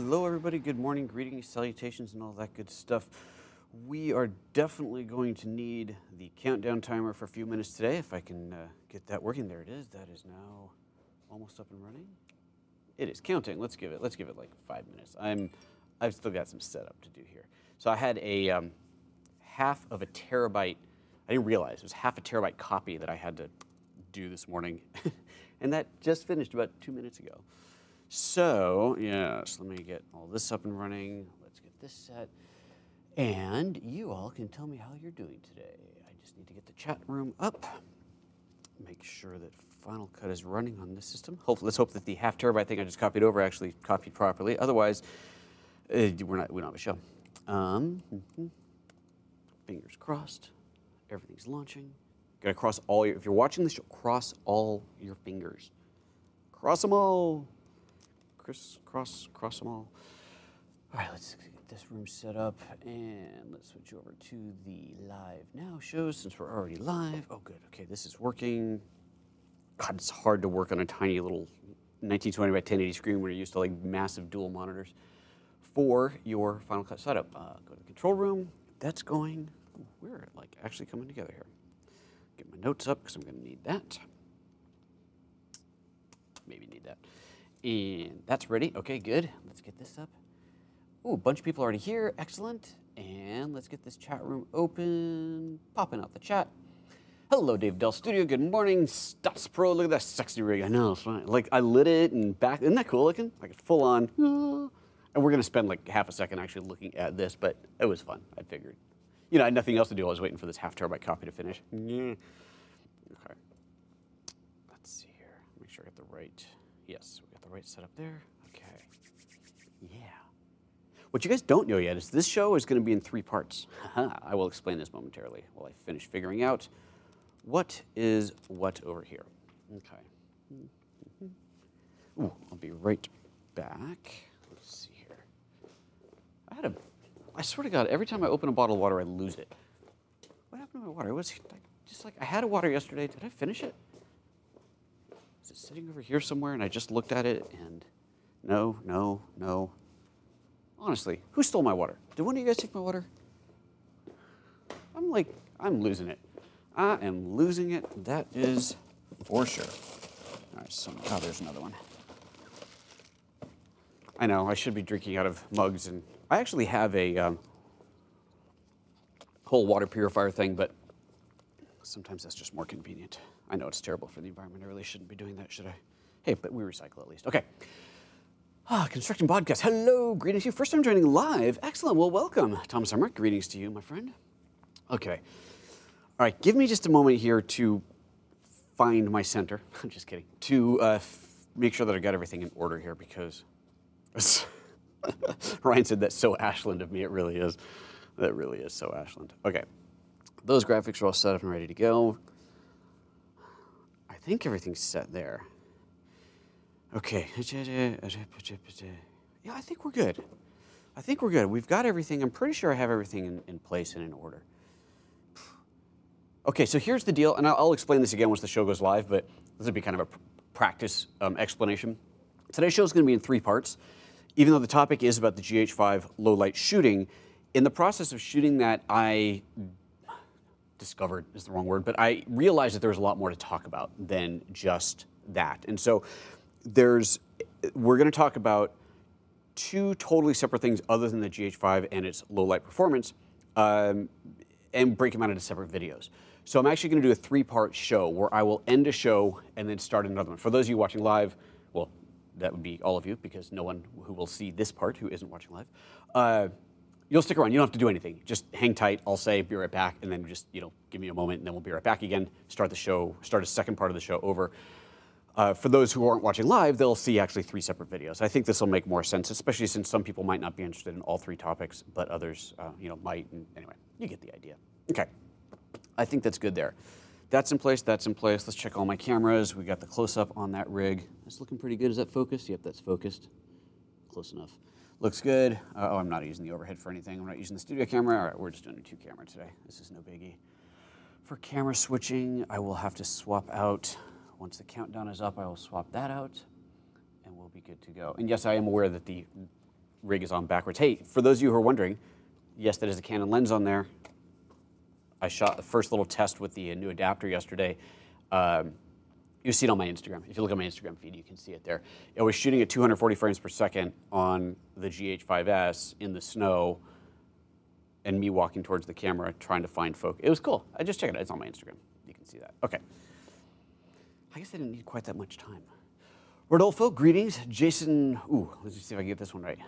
Hello, everybody. Good morning, greetings, salutations, and all that good stuff. We are definitely going to need the countdown timer for a few minutes today. If I can get that working, there it is. That is now almost up and running. It is counting. Let's give it like 5 minutes. I've still got some setup to do here. So I had a half of a terabyte. I didn't realize it was half a terabyte copy that I had to do this morning, and that just finished about 2 minutes ago. So, yes, let me get all this up and running. Let's get this set. And you all can tell me how you're doing today. I just need to get the chat room up. Make sure that Final Cut is running on this system. Let's hope that the half terabyte thing I just copied over actually copied properly. Otherwise, we don't have a show. Fingers crossed. Everything's launching. Gotta cross all your, if you're watching this show, cross all your fingers. Cross them all. Cross them all. All right, let's get this room set up, and let's switch over to the live now shows since we're already live. Oh, good. Okay, this is working. God, it's hard to work on a tiny little 1920 by 1080 screen when you're used to like massive dual monitors for your Final Cut setup. Go to the control room. That's going. Ooh, we're like actually coming together here. Get my notes up because I'm going to need that. Maybe need that. And that's ready. Okay, good. Let's get this up. Ooh, a bunch of people already here. Excellent. And let's get this chat room open. Popping out the chat. Hello, Dave Dell Studio. Good morning. Stats Pro. Look at that sexy rig. I know. It's fine. Like, I lit it and back. Isn't that cool looking? Like, full on. And we're going to spend like half a second actually looking at this, but it was fun. I figured. You know, I had nothing else to do. I was waiting for this half terabyte copy to finish. Okay. Let's see here. Make sure I got the right. Yes, we got the right setup there. Okay. Yeah. What you guys don't know yet is this show is going to be in 3 parts. I will explain this momentarily while I finish figuring out what is what over here. Okay. Ooh, I'll be right back. Let's see here. I swear to God, every time I open a bottle of water, I lose it. What happened to my water? It was just like, I had a water yesterday. Did I finish it? Is it sitting over here somewhere and I just looked at it and no. Honestly, who stole my water? Did one of you guys take my water? I'm losing it. I am losing it. That is for sure. All right, so, oh, there's another one. I know, I should be drinking out of mugs, and I actually have a whole water purifier thing, but sometimes that's just more convenient. I know it's terrible for the environment. I really shouldn't be doing that, should I? Hey, but we recycle at least. Okay. Construction Podcast. Hello, greetings to you. First time joining live. Excellent. Well, welcome. Thomas Emmerich, greetings to you, my friend. Okay. All right, give me just a moment here to find my center. I'm just kidding. To make sure that I got everything in order here because Ryan said that's so Ashland of me. It really is. That really is so Ashland. Okay. Those graphics are all set up and ready to go. I think everything's set there. Okay. Yeah, I think we're good. I think we're good. We've got everything. I'm pretty sure I have everything in place and in order. Okay, so here's the deal, and I'll explain this again once the show goes live, but this will be kind of a practice explanation. Today's show is going to be in 3 parts. Even though the topic is about the GH5 low light shooting, in the process of shooting that, I discovered is the wrong word, but I realized that there was a lot more to talk about than just that. And so we're going to talk about 2 totally separate things other than the GH5 and its low light performance, and break them out into separate videos. So I'm actually going to do a 3-part show where I will end a show and then start another one. For those of you watching live, well, that would be all of you because no one who will see this part who isn't watching live. You'll stick around. You don't have to do anything. Just hang tight. I'll say, be right back, and then just give me a moment, and then we'll be right back again. Start the show. Start a second part of the show over. For those who aren't watching live, they'll see actually 3 separate videos. I think this will make more sense, especially since some people might not be interested in all 3 topics, but others, might. And anyway, you get the idea. Okay, I think that's good there. That's in place. That's in place. Let's check all my cameras. We got the close-up on that rig. That's looking pretty good. Is that focused? Yep, that's focused. Close enough. Looks good. Oh, I'm not using the overhead for anything. I'm not using the studio camera. All right, we're just doing a 2-camera today. This is no biggie. For camera switching, I will have to swap out. Once the countdown is up, I will swap that out, and we'll be good to go. And yes, I am aware that the rig is on backwards. Hey, for those of you who are wondering, yes, that is a Canon lens on there. I shot the first little test with the new adapter yesterday. You see it on my Instagram. If you look at my Instagram feed, you can see it there. I was shooting at 240 frames per second on the GH5S in the snow, and me walking towards the camera trying to find focus. It was cool. I just checked it out. It's on my Instagram. You can see that. Okay. I guess I didn't need quite that much time. Rodolfo, greetings. Jason, ooh, let's see if I can get this one right.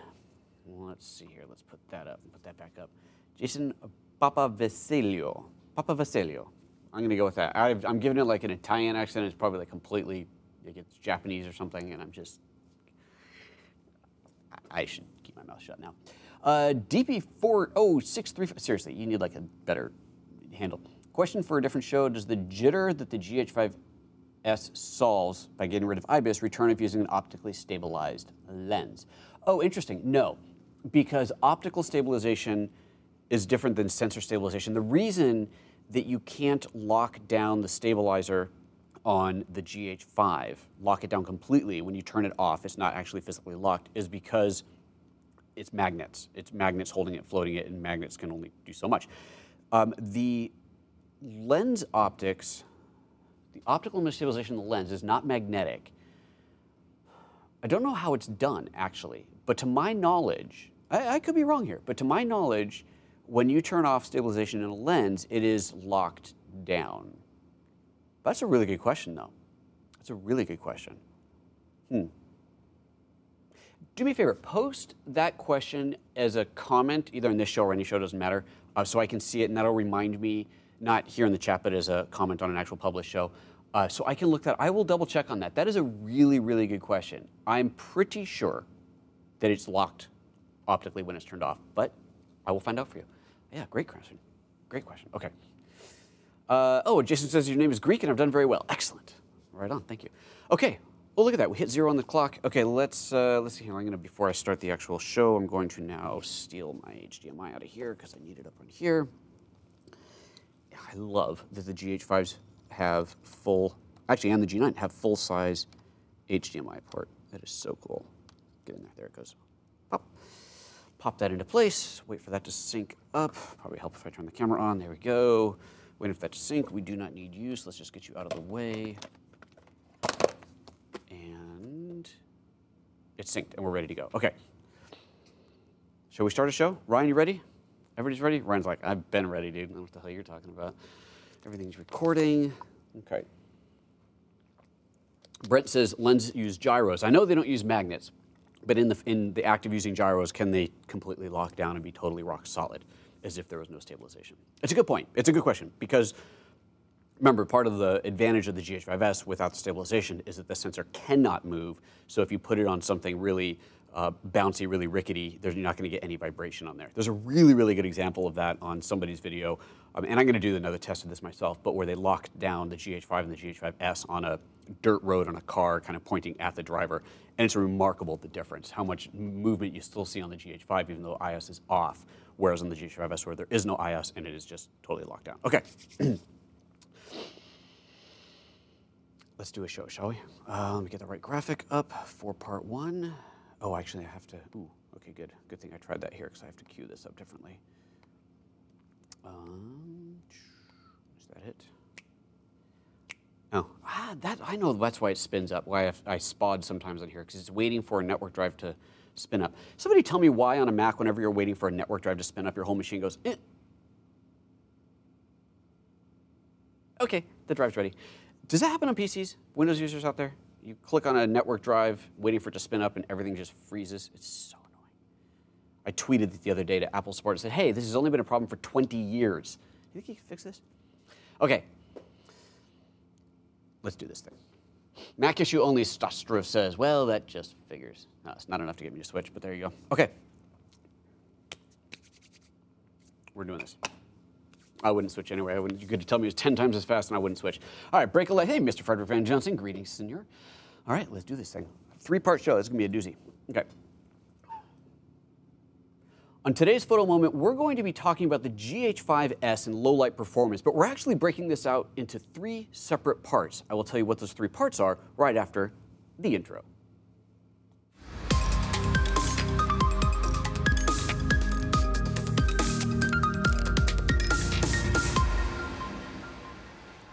Let's see here. Let's put that up and put that back up. Jason Papavasilio. Papavasilio. I'm going to go with that. I'm giving it like an Italian accent. It's probably like completely, like it's Japanese or something, and I'm just, I should keep my mouth shut now. DP40635, seriously, you need like a better handle. Question for a different show, does the jitter that the GH5S solves by getting rid of IBIS return if using an optically stabilized lens? Oh, interesting. No, because optical stabilization is different than sensor stabilization. The reason that you can't lock down the stabilizer on the GH5, lock it down completely when you turn it off, it's not actually physically locked, is because it's magnets. It's magnets holding it, floating it, and magnets can only do so much. The lens optics, the optical stabilization of the lens is not magnetic. I don't know how it's done, actually, but to my knowledge, I could be wrong here, but to my knowledge, when you turn off stabilization in a lens, it is locked down. That's a really good question, though. That's a really good question. Do me a favor, post that question as a comment, either in this show or any show, doesn't matter, so I can see it, and that'll remind me, not here in the chat, but as a comment on an actual published show, so I can look that. I will double check on that. That is a really, really good question. I'm pretty sure that it's locked optically when it's turned off, but I will find out for you. Yeah, great question. Great question. Okay. Oh, Jason says your name is Greek and I've done very well. Excellent. Right on. Thank you. Okay. Oh, look at that. We hit 0 on the clock. Okay, let's see here. I'm going to, before I start the actual show, I'm going to now steal my HDMI out of here because I need it up on here. I love that the GH5s have full, actually, and the G9 have full-size HDMI port. That is so cool. Get in there. There it goes. Pop. Pop that into place. Wait for that to sync up. Probably help if I turn the camera on. There we go. Waiting for that to sync. We do not need you, so let's just get you out of the way. And it's synced, and we're ready to go. Okay. Shall we start a show? Ryan, you ready? Everybody's ready? Ryan's like, I've been ready, dude. I don't know what the hell you're talking about. Everything's recording. Okay. Brent says lenses use gyros. I know they don't use magnets, but in the act of using gyros, can they completely lock down and be totally rock solid, as if there was no stabilization? It's a good point. It's a good question, because remember, part of the advantage of the GH5S without the stabilization is that the sensor cannot move. So if you put it on something really bouncy, really rickety, you're not going to get any vibration on there. There's a really, really good example of that on somebody's video, and I'm going to do another test of this myself, but where they locked down the GH5 and the GH5S on a dirt road on a car, kind of pointing at the driver, and it's remarkable the difference, how much movement you still see on the GH5, even though IS is off, whereas on the GH5S where there is no IS and it is just totally locked down. Okay. Let's do a show, shall we? Let me get the right graphic up for part 1. Oh, actually, I have to. Ooh, okay, good. Good thing I tried that here because I have to cue this up differently. Is that it? Oh, that I know. That's why it spins up. Why I spod sometimes on here because it's waiting for a network drive to spin up. Somebody tell me why on a Mac, whenever you're waiting for a network drive to spin up, your whole machine goes. Okay, the drive's ready. Does that happen on PCs? Windows users out there? You click on a network drive, waiting for it to spin up, and everything just freezes. It's so annoying. I tweeted it the other day to Apple Support and said, hey, this has only been a problem for 20 years. Do you think you can fix this? Okay. Let's do this thing. Mac issue only, Stostrov says. Well, that just figures. No, it's not enough to get me to switch, but there you go. Okay. We're doing this. I wouldn't switch anyway. You could tell me it was 10 times as fast and I wouldn't switch. All right, break a leg. Hey, Mr. Frederick Van Johnson. Greetings, senor. All right, let's do this thing. 3-part show. This is going to be a doozy. Okay. On today's photo moment, we're going to be talking about the GH5S and low light performance, but we're actually breaking this out into 3 separate parts. I will tell you what those 3 parts are right after the intro.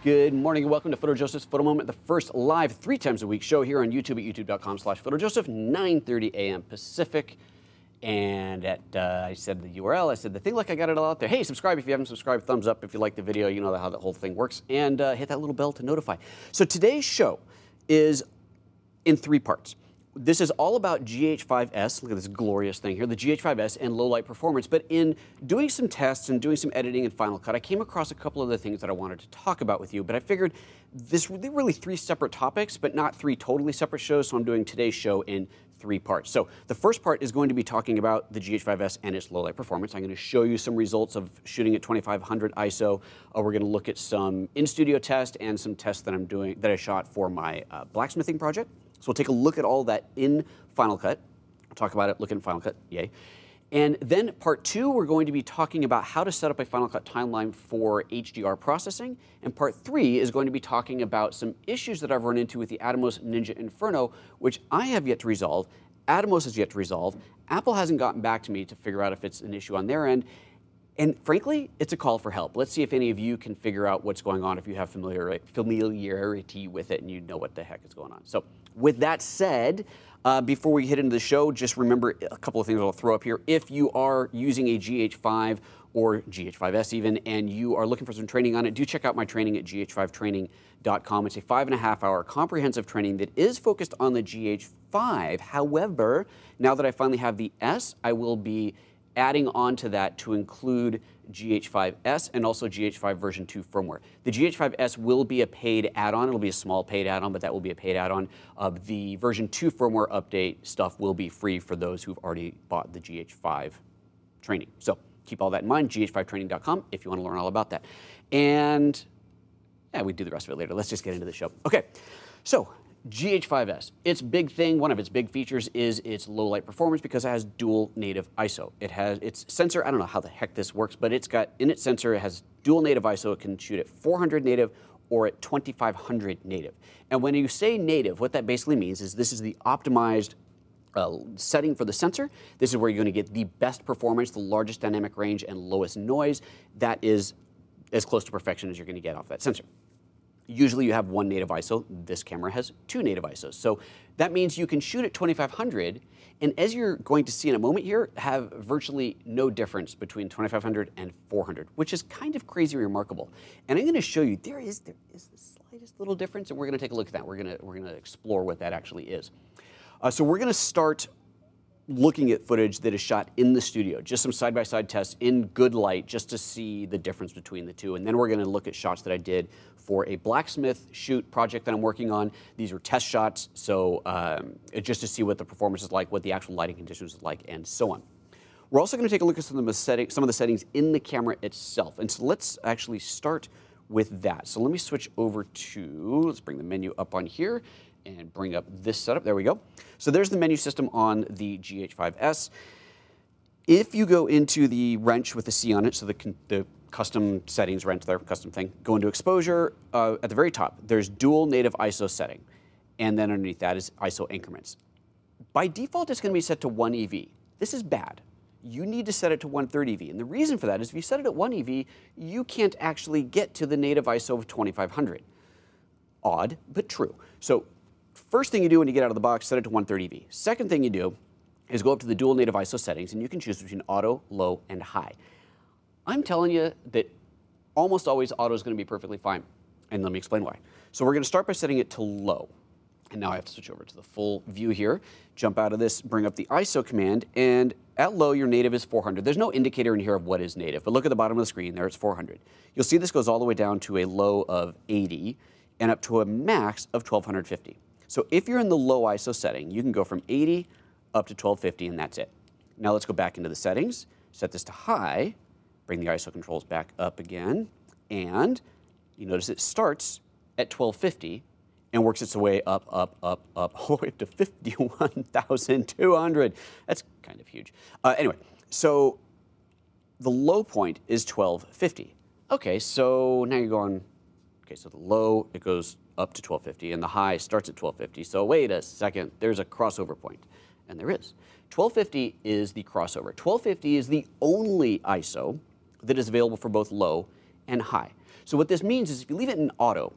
Good morning and welcome to PhotoJoseph's Photo Moment, the first live 3 times a week show here on YouTube at youtube.com/PhotoJoseph, 9:30 a.m. Pacific. And I said the URL, I said the thing like I got it all out there. Hey, subscribe if you haven't subscribed, thumbs up if you like the video, you know how the whole thing works, and hit that little bell to notify. So today's show is in 3 parts. This is all about GH5S, look at this glorious thing here, the GH5S and low light performance. But in doing some tests and doing some editing in Final Cut, I came across a couple of the things that I wanted to talk about with you. But I figured they're really 3 separate topics, but not 3 totally separate shows. So I'm doing today's show in 3 parts. So the first part is going to be talking about the GH5S and its low light performance. I'm going to show you some results of shooting at 2500 ISO. We're going to look at some in-studio tests and some tests that I shot for my blacksmithing project. So we'll take a look at all that in Final Cut. We'll talk about it, look in Final Cut, yay. And then part 2, we're going to be talking about how to set up a Final Cut timeline for HDR processing. And part 3 is going to be talking about some issues that I've run into with the Atomos Ninja Inferno, which I have yet to resolve. Atomos has yet to resolve. Apple hasn't gotten back to me to figure out if it's an issue on their end. And frankly, it's a call for help. Let's see if any of you can figure out what's going on, if you have familiarity with it and you know what the heck is going on. So with that said, before we hit into the show, just remember a couple of things I'll throw up here. If you are using a GH5 or GH5S even, and you are looking for some training on it, do check out my training at GH5training.com. It's a 5.5-hour comprehensive training that is focused on the GH5. However, now that I finally have the S, I will be adding on to that to include GH5S and also GH5 version 2 firmware. The GH5S will be a paid add-on. It'll be a small paid add-on, but that will be a paid add-on. The version 2 firmware update stuff will be free for those who've already bought the GH5 training. So keep all that in mind, GH5training.com if you want to learn all about that. And yeah, we do the rest of it later. Let's just get into the show. Okay, so GH5S, its big thing, one of its big features is its low light performance because it has dual native ISO. It has its sensor, I don't know how the heck this works, but it's got, in its sensor, it has dual native ISO. It can shoot at 400 native or at 2500 native. And when you say native, what that basically means is this is the optimized setting for the sensor. This is where you're going to get the best performance, the largest dynamic range, and lowest noise. That is as close to perfection as you're going to get off that sensor. Usually you have 1 native ISO. This camera has 2 native ISOs. So that means you can shoot at 2500, and as you're going to see in a moment here, have virtually no difference between 2500 and 400, which is kind of crazy remarkable. And I'm going to show you, there is the slightest little difference, and we're going to take a look at that. We're going to explore what that actually is. So we're going to start looking at footage that is shot in the studio, just some side-by-side tests in good light just to see the difference between the two. And then we're going to look at shots that I did for a blacksmith shoot project that I'm working on. These are test shots, so just to see what the performance is like, what the actual lighting conditions is like, and so on. We're also going to take a look at some of the settings in the camera itself. And so let's actually start with that. So let me switch over to, let's bring the menu up on here and bring up this setup. There we go. So there's the menu system on the GH5S. If you go into the wrench with the C on it, so the custom settings wrench there, custom thing, go into exposure, at the very top, there's dual native ISO setting. And then underneath that is ISO increments. By default, it's going to be set to 1 EV. This is bad. You need to set it to 130 EV. And the reason for that is if you set it at 1 EV, you can't actually get to the native ISO of 2500. Odd, but true. So first thing you do when you get out of the box, set it to 130 EV. Second thing you do is go up to the dual native ISO settings, and you can choose between auto, low, and high. I'm telling you that almost always auto is going to be perfectly fine, and let me explain why. So we're going to start by setting it to low. And now I have to switch over to the full view here, jump out of this, bring up the ISO command, and at low, your native is 400. There's no indicator in here of what is native, but look at the bottom of the screen, there it's 400. You'll see this goes all the way down to a low of 80 and up to a max of 1250. So if you're in the low ISO setting, you can go from 80 up to 1250, and that's it. Now let's go back into the settings, set this to high, bring the ISO controls back up again, and you notice it starts at 1250 and works its way up, all the way up to 51,200. That's kind of huge. Anyway, so the low point is 1250. Okay, so now you're going, okay, so the low, it goes up to 1250, and the high starts at 1250. So wait a second, there's a crossover point, and there is. 1250 is the crossover. 1250 is the only ISO that is available for both low and high. So what this means is if you leave it in auto,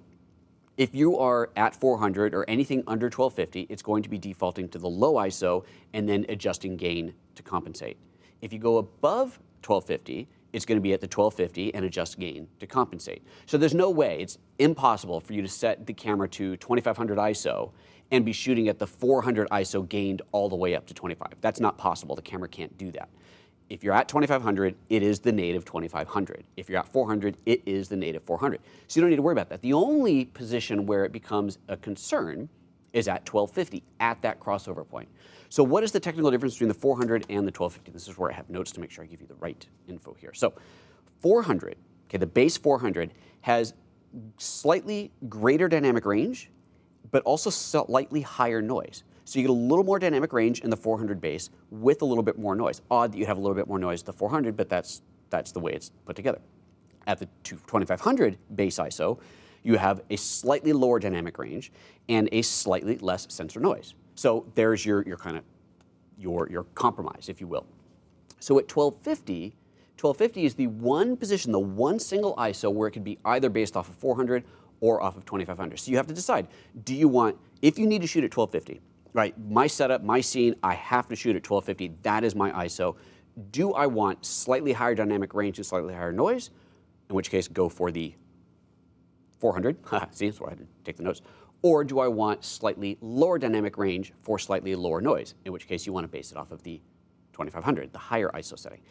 if you are at 400 or anything under 1250, it's going to be defaulting to the low ISO and then adjusting gain to compensate. If you go above 1250, it's going to be at the 1250 and adjust gain to compensate. So there's no way, it's impossible for you to set the camera to 2500 ISO and be shooting at the 400 ISO gained all the way up to 25. That's not possible. The camera can't do that. If you're at 2500, it is the native 2500. If you're at 400, it is the native 400. So you don't need to worry about that. The only position where it becomes a concern is at 1250, at that crossover point. So what is the technical difference between the 400 and the 1250? This is where I have notes to make sure I give you the right info here. So 400, okay, the base 400 has slightly greater dynamic range, but also slightly higher noise. So you get a little more dynamic range in the 400 base with a little bit more noise. Odd that you have a little bit more noise at the 400, but that's the way it's put together. At the 2500 base ISO, you have a slightly lower dynamic range and a slightly less sensor noise. So there's your kind of your compromise, if you will. So at 1250, 1250 is the one position, the one single ISO where it could be either based off of 400 or off of 2500. So you have to decide, do you want, if you need to shoot at 1250, right, my setup, my scene, I have to shoot at 1250, that is my ISO. Do I want slightly higher dynamic range and slightly higher noise? In which case, go for the 400, see, that's why I had to take the notes. Or do I want slightly lower dynamic range for slightly lower noise? In which case, you want to base it off of the 2500, the higher ISO setting.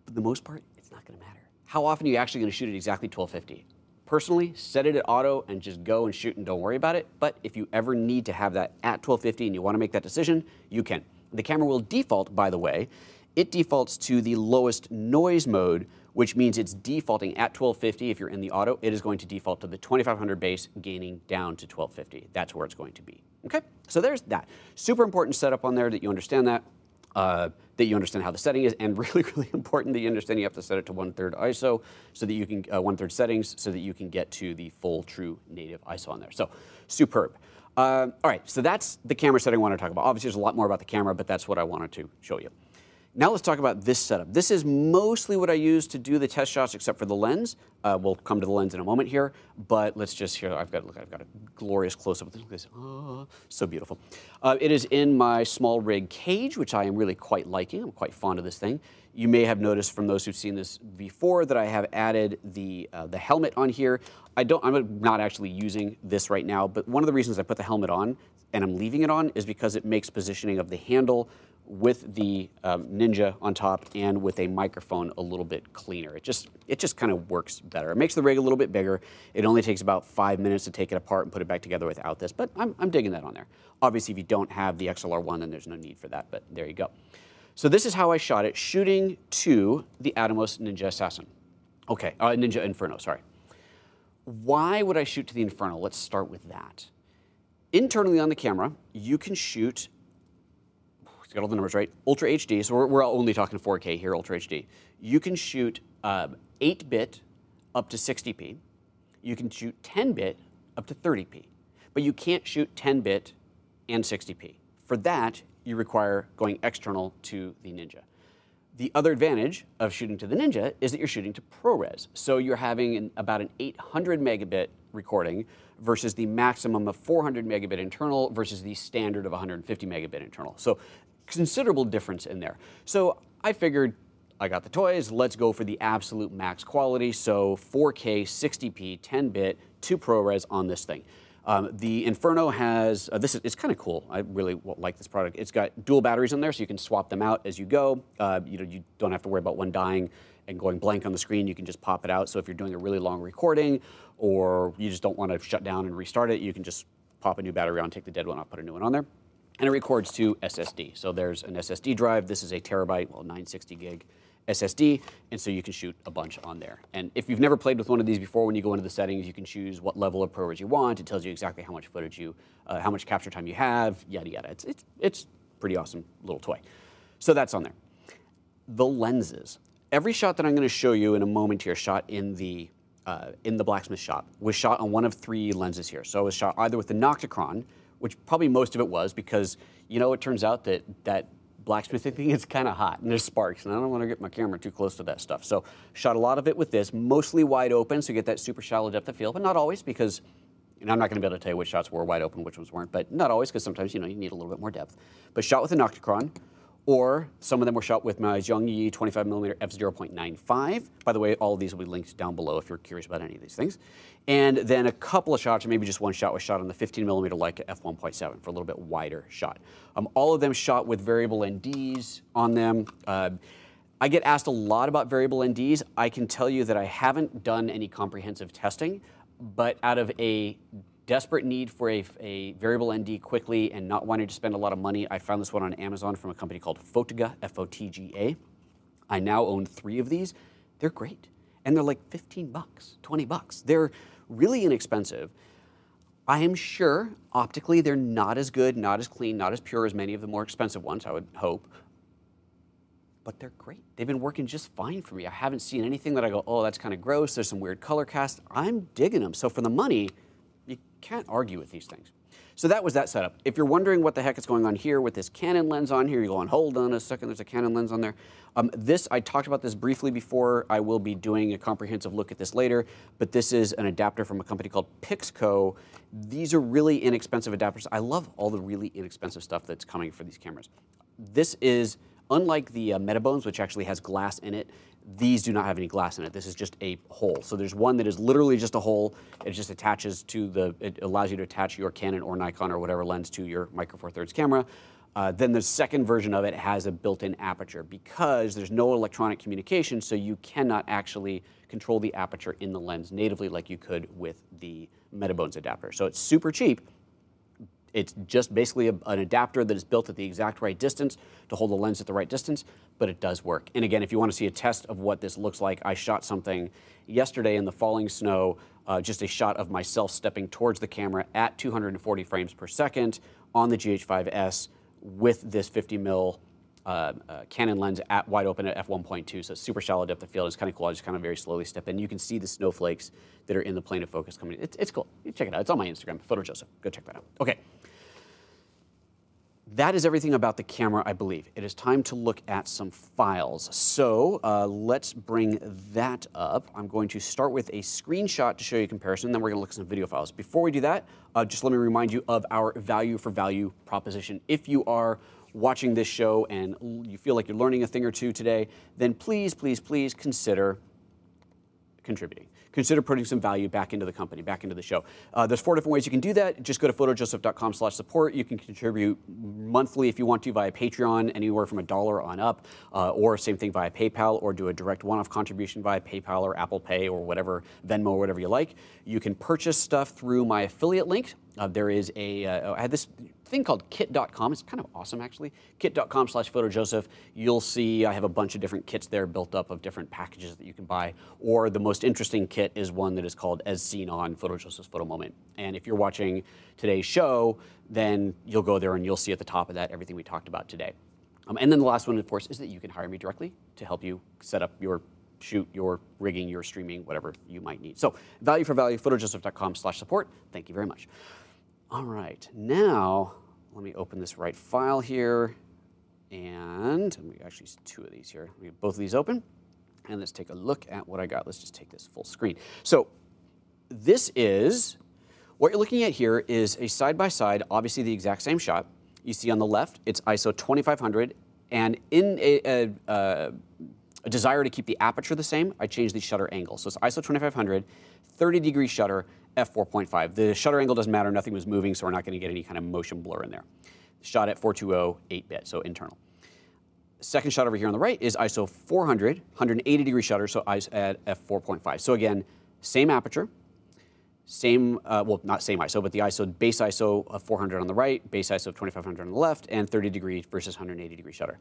For the most part, it's not going to matter. How often are you actually going to shoot at exactly 1250? Personally, set it at auto and just go and shoot and don't worry about it. But if you ever need to have that at 1250 and you want to make that decision, you can. The camera will default, by the way, it defaults to the lowest noise mode, which means it's defaulting at 1250. If you're in the auto, it is going to default to the 2500 base, gaining down to 1250. That's where it's going to be. Okay, so there's that. Super important setup on there that you understand that. That you understand how the setting is, and really, really important that you understand you have to set it to 1/3 ISO so that you can, 1/3 settings, so that you can get to the full, true native ISO on there. So, superb. All right, so that's the camera setting I want to talk about. Obviously, there's a lot more about the camera, but that's what I wanted to show you. Now let's talk about this setup. This is mostly what I use to do the test shots, except for the lens. We'll come to the lens in a moment here, but let's just here. I've got a glorious close-up of this. Oh, so beautiful. It is in my small rig cage, which I am really quite liking. I'm quite fond of this thing. You may have noticed from those who've seen this before that I have added the helmet on here. I'm not actually using this right now, but one of the reasons I put the helmet on and I'm leaving it on is because it makes positioning of the handle with the Ninja on top and with a microphone a little bit cleaner. It just kind of works better. It makes the rig a little bit bigger. It only takes about 5 minutes to take it apart and put it back together without this, but I'm digging that on there. Obviously, if you don't have the XLR1, then there's no need for that, but there you go. So this is how I shot it, shooting to the Atomos Ninja Assassin. Okay, Ninja Inferno, sorry. Why would I shoot to the Inferno? Let's start with that. Internally on the camera, you can shoot, got all the numbers right, Ultra HD, so we're only talking 4K here, Ultra HD. You can shoot 8-bit up to 60p. You can shoot 10-bit up to 30p. But you can't shoot 10-bit and 60p. For that, you require going external to the Ninja. The other advantage of shooting to the Ninja is that you're shooting to ProRes. So you're having about an 800 megabit recording versus the maximum of 400 megabit internal versus the standard of 150 megabit internal. So considerable difference in there. So I figured I got the toys, let's go for the absolute max quality. So 4K, 60p, 10-bit to ProRes on this thing. The Inferno has, it's kind of cool. I really like this product. It's got dual batteries in there, so you can swap them out as you go. You don't have to worry about one dying and going blank on the screen. You can just pop it out. So if you're doing a really long recording or you just don't want to shut down and restart it, you can just pop a new battery on, take the dead one off, put a new one on there. And it records to SSD. So there's an SSD drive. This is a terabyte, well, 960 gig SSD, and so you can shoot a bunch on there. And if you've never played with one of these before, when you go into the settings, you can choose what level of ProRes you want. It tells you exactly how much footage how much capture time you have, yada yada. It's pretty awesome little toy. So that's on there. The lenses. Every shot that I'm going to show you in a moment here, shot in the blacksmith shop, was shot on one of 3 lenses here. So it was shot either with the Nocticron, which probably most of it was because, you know, it turns out that blacksmithing thing, it's kind of hot and there's sparks, and I don't want to get my camera too close to that stuff. So shot a lot of it with this, mostly wide open, so you get that super shallow depth of field, but not always, because I'm not going to be able to tell you which shots were wide open, which ones weren't, but not always, because sometimes you need a little bit more depth. But shot with a Nocticron, or some of them were shot with my Zhongyi 25mm f/0.95. By the way, all of these will be linked down below if you're curious about any of these things. And then a couple of shots, or maybe just one shot, was shot on the 15mm Leica f1.7 for a little bit wider shot. All of them shot with variable NDs on them. I get asked a lot about variable NDs. I can tell you that I haven't done any comprehensive testing, but out of a desperate need for a variable ND quickly and not wanting to spend a lot of money, I found this one on Amazon from a company called Photga, F-O-T-G-A. I now own 3 of these. They're great. And they're like 15 bucks, 20 bucks. They're really inexpensive. I am sure optically they're not as good, not as clean, not as pure as many of the more expensive ones, I would hope. But they're great. They've been working just fine for me. I haven't seen anything that I go, oh, that's kind of gross. There's some weird color cast. I'm digging them. So for the money, you can't argue with these things. So that was that setup. If you're wondering what the heck is going on here with this Canon lens on here, you're going, hold on a second, there's a Canon lens on there. I talked about this briefly before. I will be doing a comprehensive look at this later, but this is an adapter from a company called Pixco. These are really inexpensive adapters. I love all the really inexpensive stuff that's coming for these cameras. This is, unlike the Metabones, which actually has glass in it, these do not have any glass in it. This is just a hole. So there's one that is literally just a hole. It just attaches to it allows you to attach your Canon or Nikon or whatever lens to your Micro Four Thirds camera. Then the second version of it has a built-in aperture because there's no electronic communication, so you cannot actually control the aperture in the lens natively like you could with the Metabones adapter. So it's super cheap. It's just basically an adapter that is built at the exact right distance to hold the lens at the right distance, but it does work. And again, if you want to see a test of what this looks like, I shot something yesterday in the falling snow, just a shot of myself stepping towards the camera at 240 frames per second on the GH5S with this 50mm Canon lens at wide open at f1.2, so super shallow depth of field. It's kind of cool. I just kind of very slowly step in. You can see the snowflakes that are in the plane of focus coming in. It's cool. You check it out. It's on my Instagram, PhotoJoseph. Go check that out. Okay. That is everything about the camera, I believe. It is time to look at some files. So let's bring that up. I'm going to start with a screenshot to show you a comparison, then we're going to look at some video files. Before we do that, just let me remind you of our value for value proposition. If you are watching this show and you feel like you're learning a thing or two today, then please, please, please consider contributing. Consider putting some value back into the company, back into the show. There's 4 different ways you can do that. Just go to photojoseph.com/support. You can contribute monthly if you want to via Patreon, anywhere from $1 on up, or same thing via PayPal, or do a direct one-off contribution via PayPal or Apple Pay or whatever, Venmo or whatever you like. You can purchase stuff through my affiliate link. There is I had this thing called kit.com. It's kind of awesome, actually. Kit.com/PhotoJoseph. You'll see I have a bunch of different kits there built up of different packages that you can buy. Or the most interesting kit is one that is called As Seen on PhotoJoseph's Photo Moment. And if you're watching today's show, then you'll go there and you'll see at the top of that everything we talked about today. And then the last one, of course, is that you can hire me directly to help you set up your shoot, your rigging, your streaming, whatever you might need. So value for value, photojoseph.com/support. Thank you very much. All right, now let me open this right file here, and let me actually see 2 of these here. Let me get both of these open, and let's take a look at what I got. Let's just take this full screen. So this is, what you're looking at here is a side-by-side, obviously the exact same shot. You see on the left, it's ISO 2500, and in a desire to keep the aperture the same, I changed the shutter angle. So it's ISO 2500, 30-degree shutter, f4.5. The shutter angle doesn't matter, nothing was moving, so we're not going to get any kind of motion blur in there. Shot at 420, 8-bit, so internal. Second shot over here on the right is ISO 400, 180-degree shutter, so at f4.5. So again, same aperture, same, well, not same ISO, but the base ISO of 400 on the right, base ISO of 2500 on the left, and 30-degree versus 180-degree shutter.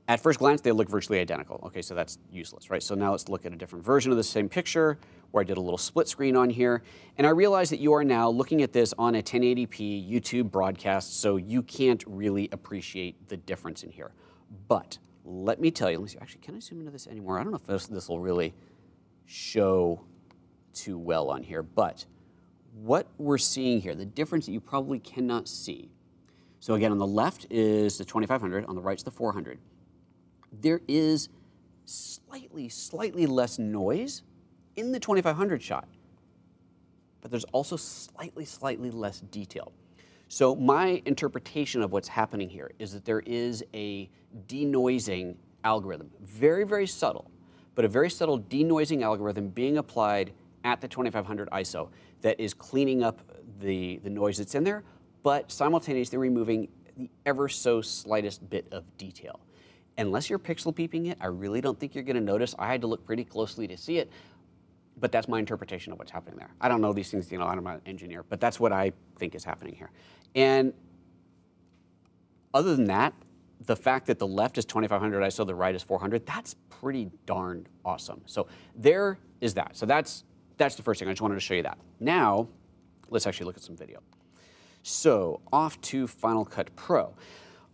At first glance, they look virtually identical. Okay, so that's useless, right? So now let's look at a different version of the same picture where I did a little split screen on here. And I realize that you are now looking at this on a 1080p YouTube broadcast, so you can't really appreciate the difference in here. But let me tell you, let me see, actually, can I zoom into this anymore? I don't know if this will really show too well on here, but what we're seeing here, the difference that you probably cannot see. So again, on the left is the 2500, on the right's the 400. There is slightly less noise in the 2500 shot, but there's also slightly less detail. So my interpretation of what's happening here is that there is a denoising algorithm, very subtle, but a very subtle denoising algorithm being applied at the 2500 ISO that is cleaning up the noise that's in there, but simultaneously removing the ever so slightest bit of detail. Unless you're pixel peeping it, I really don't think you're going to notice. I had to look pretty closely to see it, but that's my interpretation of what's happening there. I don't know these things, you know, I'm not an engineer, but that's what I think is happening here. And other than that, the fact that the left is 2500 ISO, the right is 400, that's pretty darn awesome. So there is that. So that's the first thing. I just wanted to show you that. Now, let's actually look at some video. So off to Final Cut Pro.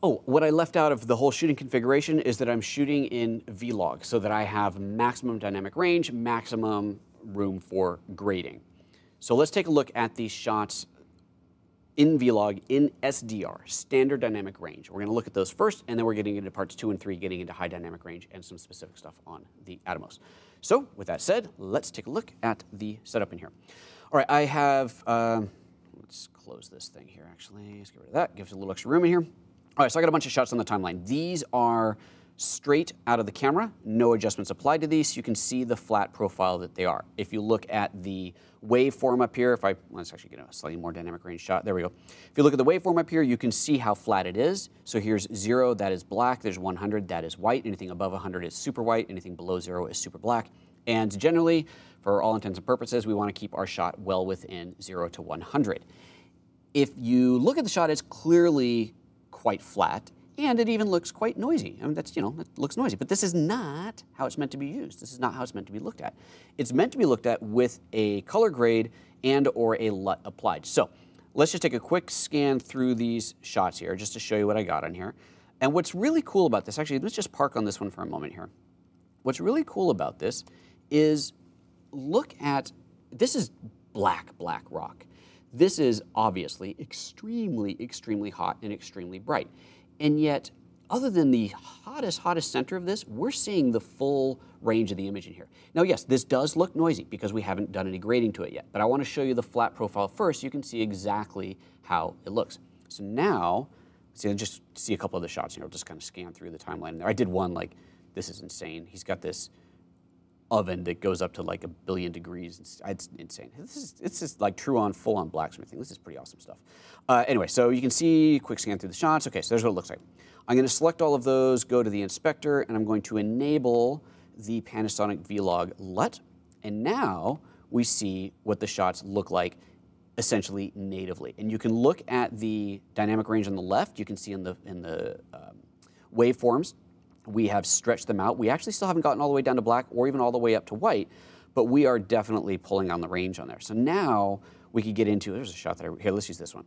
Oh, what I left out of the whole shooting configuration is that I'm shooting in V-Log so that I have maximum dynamic range, maximum room for grading. So let's take a look at these shots in V-Log in SDR, standard dynamic range. We're going to look at those first, and then we're getting into parts 2 and 3, getting into high dynamic range and some specific stuff on the Atomos. So with that said, let's take a look at the setup in here. All right, I have, let's close this thing here actually. Let's get rid of that, gives it a little extra room in here. All right, so I got a bunch of shots on the timeline. These are straight out of the camera, no adjustments applied to these. You can see the flat profile that they are. If you look at the waveform up here, let's actually get a slightly more dynamic range shot, there we go. If you look at the waveform up here, you can see how flat it is. So here's 0, that is black, there's 100, that is white, anything above 100 is super white, anything below 0 is super black. And generally, for all intents and purposes, we want to keep our shot well within 0 to 100. If you look at the shot, it's clearly quite flat, and it even looks quite noisy. I mean, that's, you know, it looks noisy, but this is not how it's meant to be used. This is not how it's meant to be looked at. It's meant to be looked at with a color grade and or a LUT applied. So let's just take a quick scan through these shots here just to show you what I got on here. And what's really cool about this, actually, let's just park on this one for a moment here. What's really cool about this is look at, this is black rock. This is obviously extremely hot and extremely bright. And yet, other than the hottest center of this, we're seeing the full range of the image in here. Now, yes, this does look noisy because we haven't done any grading to it yet, but I want to show you the flat profile first so you can see exactly how it looks. So now, see, just see a couple of the shots here. I'll just kind of scan through the timeline there. I did one like, this is insane. He's got this oven that goes up to like 1 billion degrees. It's insane. It's just like true on, full on blacksmithing. This is pretty awesome stuff. Anyway, so you can see, quick scan through the shots. Okay, so there's what it looks like. I'm going to select all of those, go to the inspector, and I'm going to enable the Panasonic V-Log LUT. And now we see what the shots look like essentially natively. And you can look at the dynamic range on the left. You can see in the waveforms, we have stretched them out. We actually still haven't gotten all the way down to black or even all the way up to white, but we are definitely pulling on the range on there. So now we can get into, there's a shot that here, let's use this one.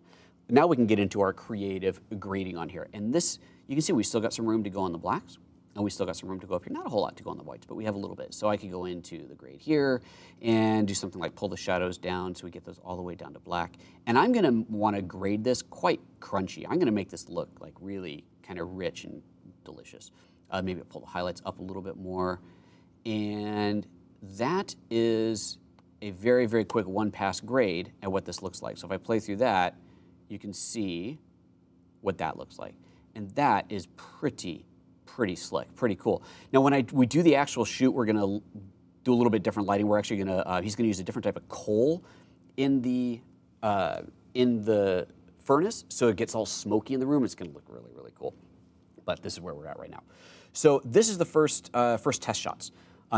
Now we can get into our creative grading on here. And this, you can see we still got some room to go on the blacks, and we still got some room to go up here. Not a whole lot to go on the whites, but we have a little bit. So I could go into the grade here and do something like pull the shadows down so we get those all the way down to black. And I'm gonna wanna grade this quite crunchy. I'm gonna make this look like really kind of rich and delicious. Maybe I'll pull the highlights up a little bit more. And that is a very quick one-pass grade at what this looks like. So if I play through that, you can see what that looks like. And that is pretty slick, pretty cool. Now when we do the actual shoot, we're gonna do a little bit different lighting. We're actually gonna, he's gonna use a different type of coal in the furnace, so it gets all smoky in the room. It's gonna look really cool. But this is where we're at right now. So this is the first test shots.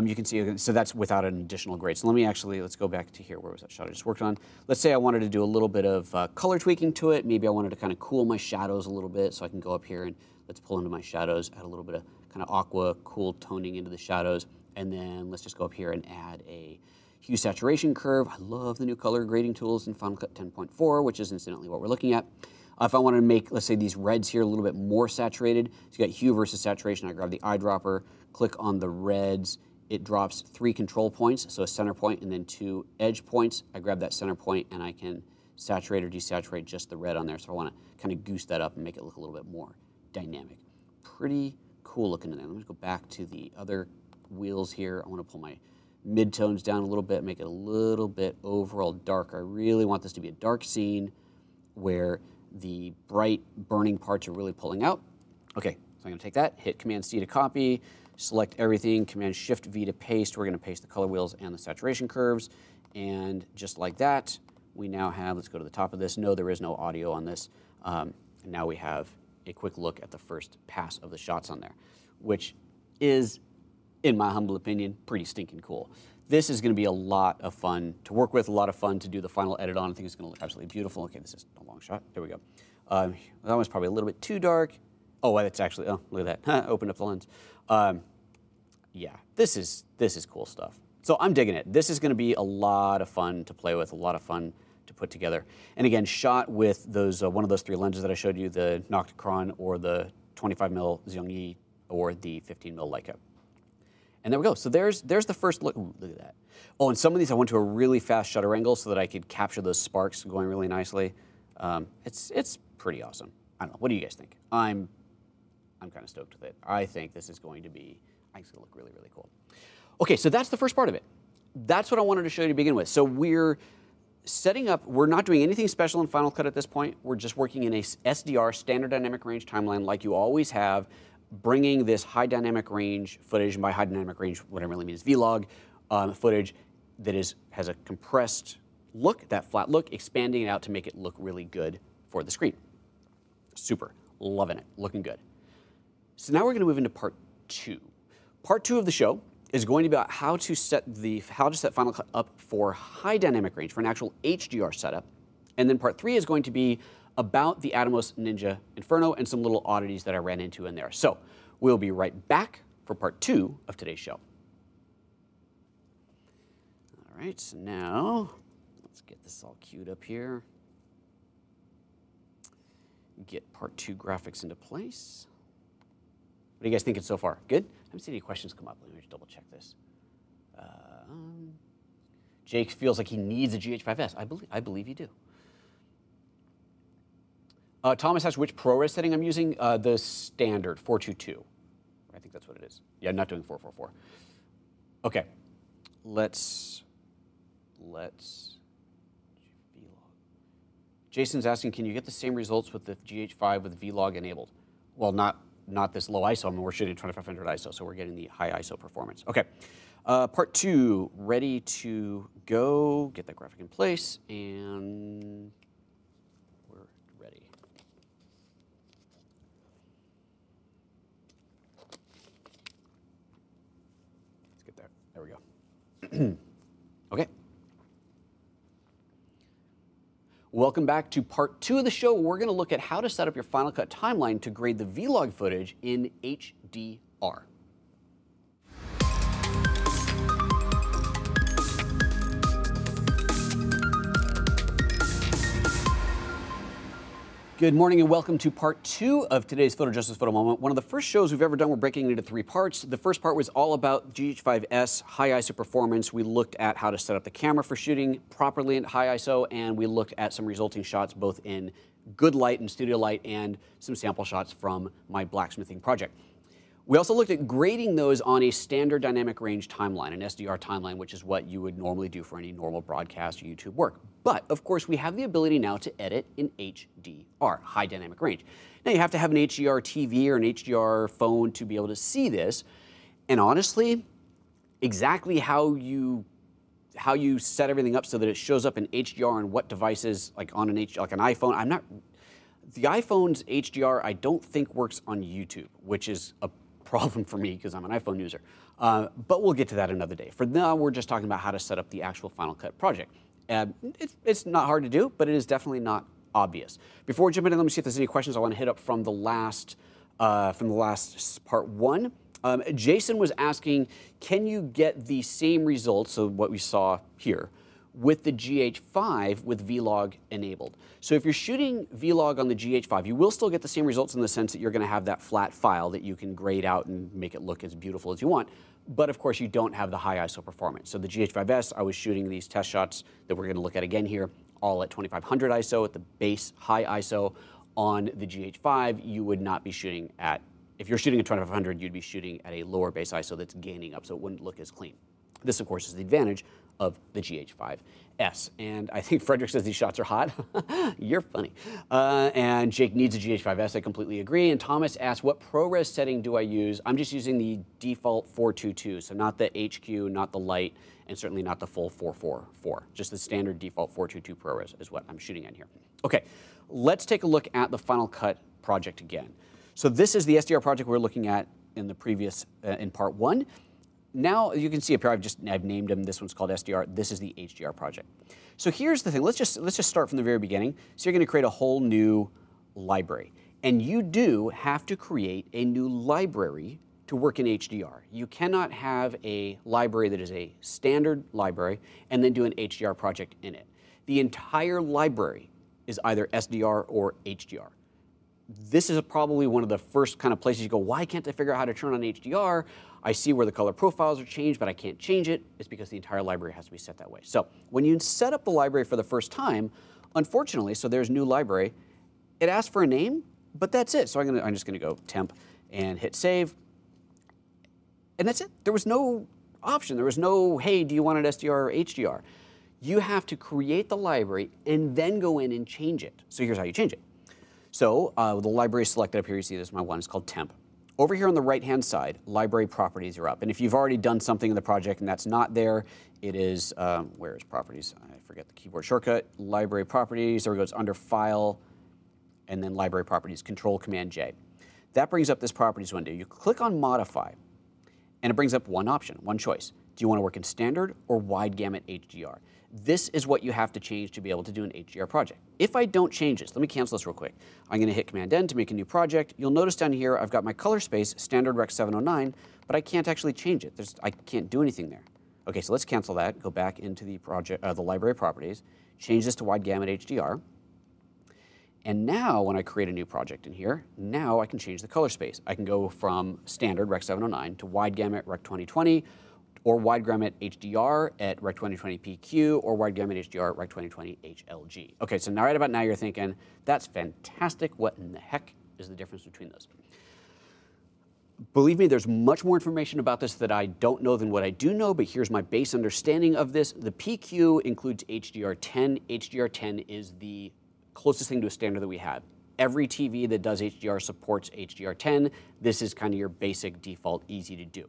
You can see, so that's without an additional grade. So let's go back to here. Where was that shot I just worked on? Let's say I wanted to do a little bit of color tweaking to it. Maybe I wanted to kind of cool my shadows a little bit, so I can go up here and let's pull into my shadows, add a little bit of kind of aqua cool toning into the shadows. And then let's just go up here and add a hue saturation curve. I love the new color grading tools in Final Cut 10.4, which is incidentally what we're looking at. If I wanted to make, let's say, these reds here a little bit more saturated, so you got hue versus saturation, I grab the eyedropper, click on the reds, it drops 3 control points, so a center point and then 2 edge points. I grab that center point and I can saturate or desaturate just the red on there. So I want to kind of goose that up and make it look a little bit more dynamic. Pretty cool looking in there. Let me go back to the other wheels here. I want to pull my midtones down a little bit, make it a little bit overall darker. I really want this to be a dark scene where the bright burning parts are really pulling out. Okay, so I'm going to take that, hit Command-C to copy, select everything, Command-Shift-V to paste. We're going to paste the color wheels and the saturation curves. And just like that, we now have, let's go to the top of this. No, there is no audio on this. And now we have a quick look at the first pass of the shots on there, which is, in my humble opinion, pretty stinking cool. This is going to be a lot of fun to work with, a lot of fun to do the final edit on. I think it's going to look absolutely beautiful. Okay, this is a long shot. There we go. That one's probably a little bit too dark. Oh, it's actually, oh, look at that. Opened up the lens. Yeah, this is cool stuff. So I'm digging it. This is going to be a lot of fun to play with, a lot of fun to put together. And again, shot with those one of those 3 lenses that I showed you, the Nocticron or the 25mm Zhongyi or the 15mm Leica. And there we go. So there's the first look. Ooh, look at that. Oh, and some of these I went to a really fast shutter angle so that I could capture those sparks going really nicely. It's pretty awesome. I don't know. What do you guys think? I'm kind of stoked with it. I think this is going to look really, really cool. Okay, so that's the first part of it. That's what I wanted to show you to begin with. So we're setting up, we're not doing anything special in Final Cut at this point. We're just working in a SDR, standard dynamic range timeline, like you always have, bringing this high dynamic range footage, and by high dynamic range, what I really mean is vlog footage that has a compressed look, that flat look, expanding it out to make it look really good for the screen. Super, loving it, looking good. So now we're going to move into part 2. Part 2 of the show is going to be about how to set Final Cut up for high dynamic range, for an actual HDR setup. And then part 3 is going to be about the Atomos Ninja Inferno and some little oddities that I ran into in there. So we'll be right back for part 2 of today's show. All right, so now let's get this all queued up here. Get part 2 graphics into place. What are you guys thinking so far? Good? I haven't seen any questions come up. Let me just double check this. Jake feels like he needs a GH5S. I believe you do. Thomas asks which ProRes setting I'm using. The standard 422. I think that's what it is. Yeah, I'm not doing 444. Okay, let's vlog. Jason's asking, can you get the same results with the GH5 with vlog enabled? Well, not this low ISO. I mean, we're shooting 2500 ISO, so we're getting the high ISO performance. Okay, part 2, ready to go. Get that graphic in place, and we're ready. Let's get there. There we go. Okay. Welcome back to part 2 of the show. We're going to look at how to set up your Final Cut timeline to grade the vlog footage in HDR. Good morning and welcome to part 2 of today's PhotoJoseph Photo Moment. One of the first shows we've ever done, we're breaking it into 3 parts. The first part was all about GH5S, high ISO performance. We looked at how to set up the camera for shooting properly in high ISO, and we looked at some resulting shots both in good light and studio light and some sample shots from my blacksmithing project. We also looked at grading those on a standard dynamic range timeline, an SDR timeline, which is what you would normally do for any normal broadcast or YouTube work. But, of course, we have the ability now to edit in HDR, high dynamic range. Now, you have to have an HDR TV or an HDR phone to be able to see this. And honestly, exactly how you set everything up so that it shows up in HDR on what devices, like on an iPhone, the iPhone's HDR I don't think works on YouTube, which is a problem for me because I'm an iPhone user. But we'll get to that another day. For now, we're just talking about how to set up the actual Final Cut project. It's not hard to do, but it is definitely not obvious. Before we jump in, let me see if there's any questions I want to hit up from the last part 1. Jason was asking, can you get the same results, so what we saw here, with the GH5 with vlog enabled? So if you're shooting vlog on the GH5, you will still get the same results in the sense that you're going to have that flat file that you can grade out and make it look as beautiful as you want. But of course, you don't have the high ISO performance. So the GH5S, I was shooting these test shots that we're going to look at again here all at 2500 ISO at the base high ISO. On the GH5, you would not be shooting at, if you're shooting at 2500, you'd be shooting at a lower base ISO that's gaining up, so it wouldn't look as clean. This, of course, is the advantage of the GH5S. And I think Frederick says these shots are hot. You're funny. And Jake needs a GH5S. I completely agree. And Thomas asks, what ProRes setting do I use? I'm just using the default 422, so not the HQ, not the light, and certainly not the full 444. Just the standard default 422 ProRes is what I'm shooting at here. Okay, let's take a look at the Final Cut project again. So this is the SDR project we were looking at in the previous, in part 1. Now you can see up here, I've named them. This one's called SDR. This is the HDR project. So here's the thing. Let's just start from the very beginning. So you're going to create a whole new library, and you do have to create a new library to work in HDR. You cannot have a library that is a standard library and then do an HDR project in it. The entire library is either SDR or HDR. This is probably one of the first kind of places you go, why can't I figure out how to turn on HDR? I see where the color profiles are changed, but I can't change it. It's because the entire library has to be set that way. So when you set up the library for the first time, unfortunately, so there's new library, it asks for a name, but that's it. So I'm just gonna go temp and hit save. And that's it. There was no option. There was no, hey, do you want it SDR or HDR? You have to create the library and then go in and change it. So here's how you change it. So the library is selected up here. You see this is my one. It's called temp. Over here on the right-hand side, library properties are up. And if you've already done something in the project and that's not there, it is, where is properties? I forget the keyboard shortcut. Library properties, there we go, it's under file, and then library properties, Control-Command-J. That brings up this properties window. You click on modify, and it brings up one option, one choice. Do you want to work in standard or wide gamut HDR? This is what you have to change to be able to do an HDR project. If I don't change this, let me cancel this real quick. I'm going to hit Command-N to make a new project. You'll notice down here I've got my color space, standard Rec 709, but I can't actually change it. I can't do anything there. Okay, so let's cancel that. Go back into the project, the library properties, change this to wide gamut HDR. And now when I create a new project in here, now I can change the color space. I can go from standard Rec 709 to wide gamut Rec 2020, or wide gamut HDR at Rec 2020 PQ, or wide gamut HDR at Rec 2020 HLG. Okay, so now right about now you're thinking, that's fantastic. What in the heck is the difference between those? Believe me, there's much more information about this that I don't know than what I do know, but here's my base understanding of this. The PQ includes HDR10. HDR10 is the closest thing to a standard that we have. Every TV that does HDR supports HDR10. This is kind of your basic default, easy to do.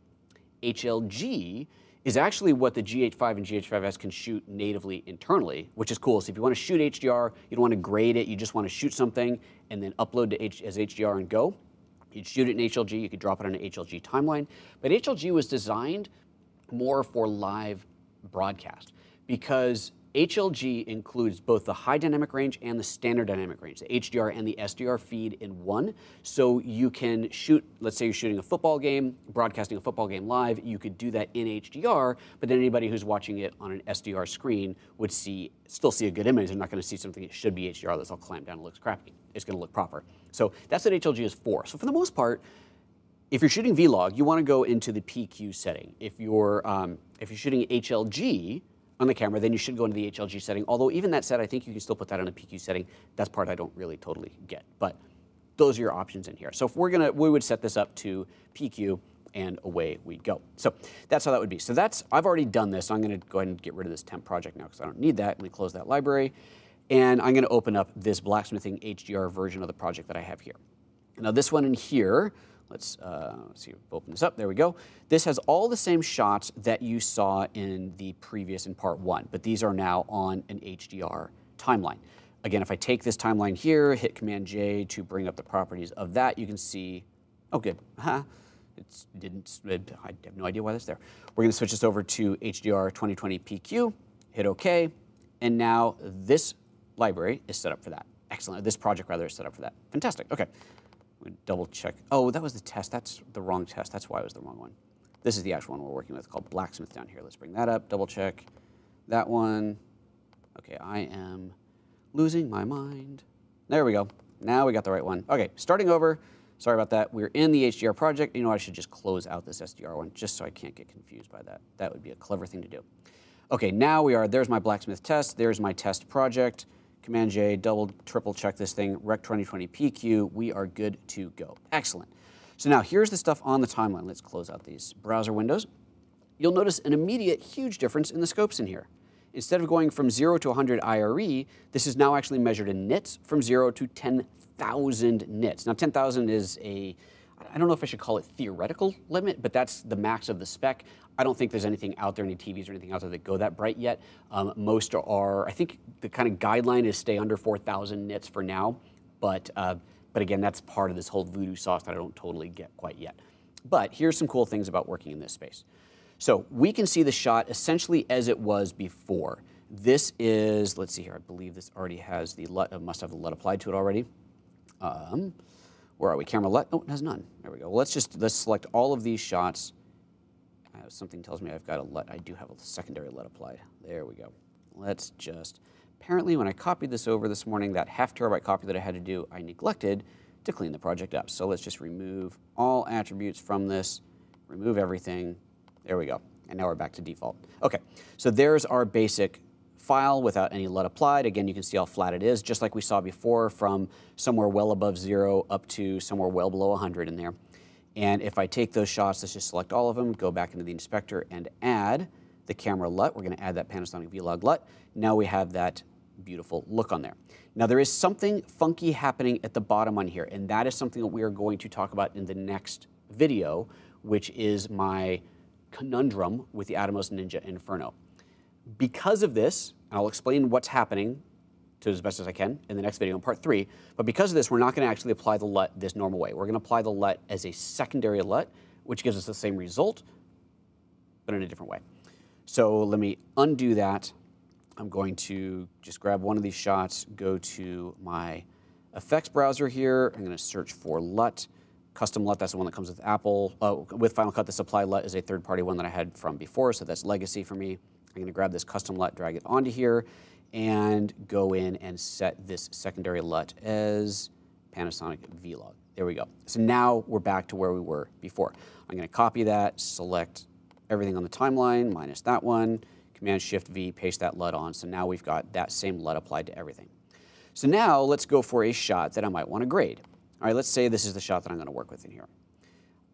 HLG is actually what the GH5 and GH5S can shoot natively internally, which is cool. So if you want to shoot HDR, you don't want to grade it, you just want to shoot something and then upload to as HDR and go. You'd shoot it in HLG, you could drop it on an HLG timeline. But HLG was designed more for live broadcast because HLG includes both the high dynamic range and the standard dynamic range, the HDR and the SDR feed in one. So you can shoot, let's say you're shooting a football game, broadcasting a football game live, you could do that in HDR, but then anybody who's watching it on an SDR screen would still see a good image. They're not going to see something that should be HDR that's all clamped down and looks crappy. It's going to look proper. So that's what HLG is for. So for the most part, if you're shooting vlog, you want to go into the PQ setting. If you're shooting HLG, on the camera, then you should go into the HLG setting. Although even that said, I think you can still put that on a PQ setting. That's part I don't really totally get, but those are your options in here. So if we would set this up to PQ and away we'd go. So that's how that would be. So I've already done this. So I'm gonna go ahead and get rid of this temp project now because I don't need that. Let me close that library. And I'm gonna open up this blacksmithing HDR version of the project that I have here. Now this one in here, let's see, open this up, there we go. This has all the same shots that you saw in the previous, in part 1, but these are now on an HDR timeline. Again, if I take this timeline here, hit Command-J to bring up the properties of that, you can see, oh good, I have no idea why that's there. We're gonna switch this over to HDR 2020 PQ, hit OK, and now this library is set up for that. Excellent, this project rather is set up for that. Fantastic, okay. Double check. Oh, that was the test. That's the wrong test. That's why it was the wrong one. This is the actual one we're working with called Blacksmith down here. Let's bring that up. Double check that one. Okay, I am losing my mind. There we go. Now we got the right one. Okay, starting over. Sorry about that. We're in the HDR project. You know, I should just close out this SDR one just so I can't get confused by that. That would be a clever thing to do. Okay, now there's my blacksmith test, there's my test project. Command J, double, triple check this thing, Rec 2020 PQ, we are good to go. Excellent. So now here's the stuff on the timeline. Let's close out these browser windows. You'll notice an immediate huge difference in the scopes in here. Instead of going from 0 to 100 IRE, this is now actually measured in nits from 0 to 10,000 nits. Now 10,000 is I don't know if I should call it theoretical limit, but that's the max of the spec. I don't think there's anything out there, any TVs or anything out there that go that bright yet. Most are, I think the kind of guideline is stay under 4,000 nits for now, but again, that's part of this whole voodoo sauce that I don't totally get quite yet. But here's some cool things about working in this space. So we can see the shot essentially as it was before. This is, let's see here, I believe this already has the LUT, must have the LUT applied to it already. Where are we? Camera LUT? Oh, it has none. There we go. Well, let's select all of these shots. Something tells me I've got a LUT. I do have a secondary LUT applied. There we go. Let's just, apparently when I copied this over this morning, that ½ terabyte copy that I had to do, I neglected to clean the project up. So let's just remove all attributes from this, remove everything. There we go. And now we're back to default. Okay, so there's our basic file without any LUT applied. Again, you can see how flat it is, just like we saw before, from somewhere well above 0 up to somewhere well below 100 in there. And if I take those shots, let's just select all of them, go back into the inspector and add the camera LUT. We're going to add that Panasonic Vlog LUT. Now we have that beautiful look on there. Now there is something funky happening at the bottom on here, and that is something that we are going to talk about in the next video, which is my conundrum with the Atomos Ninja Inferno. Because of this, and I'll explain what's happening to as best as I can in the next video in part 3, but because of this, we're not going to actually apply the LUT this normal way. We're going to apply the LUT as a secondary LUT, which gives us the same result, but in a different way. So let me undo that. I'm going to just grab one of these shots, go to my effects browser here. I'm going to search for LUT. Custom LUT, that's the one that comes with Apple. With Final Cut, the supply LUT is a third-party one that I had from before, so that's legacy for me. I'm going to grab this custom LUT, drag it onto here, and go in and set this secondary LUT as Panasonic Vlog. There we go. So now we're back to where we were before. I'm going to copy that, select everything on the timeline, minus that one, Command-Shift-V, paste that LUT on. So now we've got that same LUT applied to everything. So now let's go for a shot that I might want to grade. All right, let's say this is the shot that I'm going to work with in here.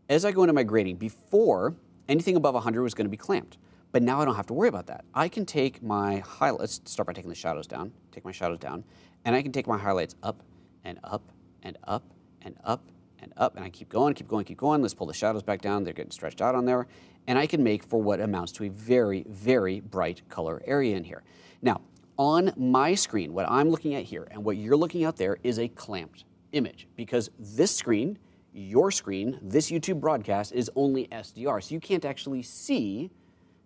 As I go into my grading, before, anything above 100 was going to be clamped. But now I don't have to worry about that. I can take my highlights, start by taking the shadows down, take my shadows down, and I can take my highlights up and up and up and up and up, and I keep going, keep going, keep going. Let's pull the shadows back down. They're getting stretched out on there. And I can make for what amounts to a very, very bright color area in here. Now, on my screen, what I'm looking at here and what you're looking at there is a clamped image, because this screen, your screen, this YouTube broadcast is only SDR, so you can't actually see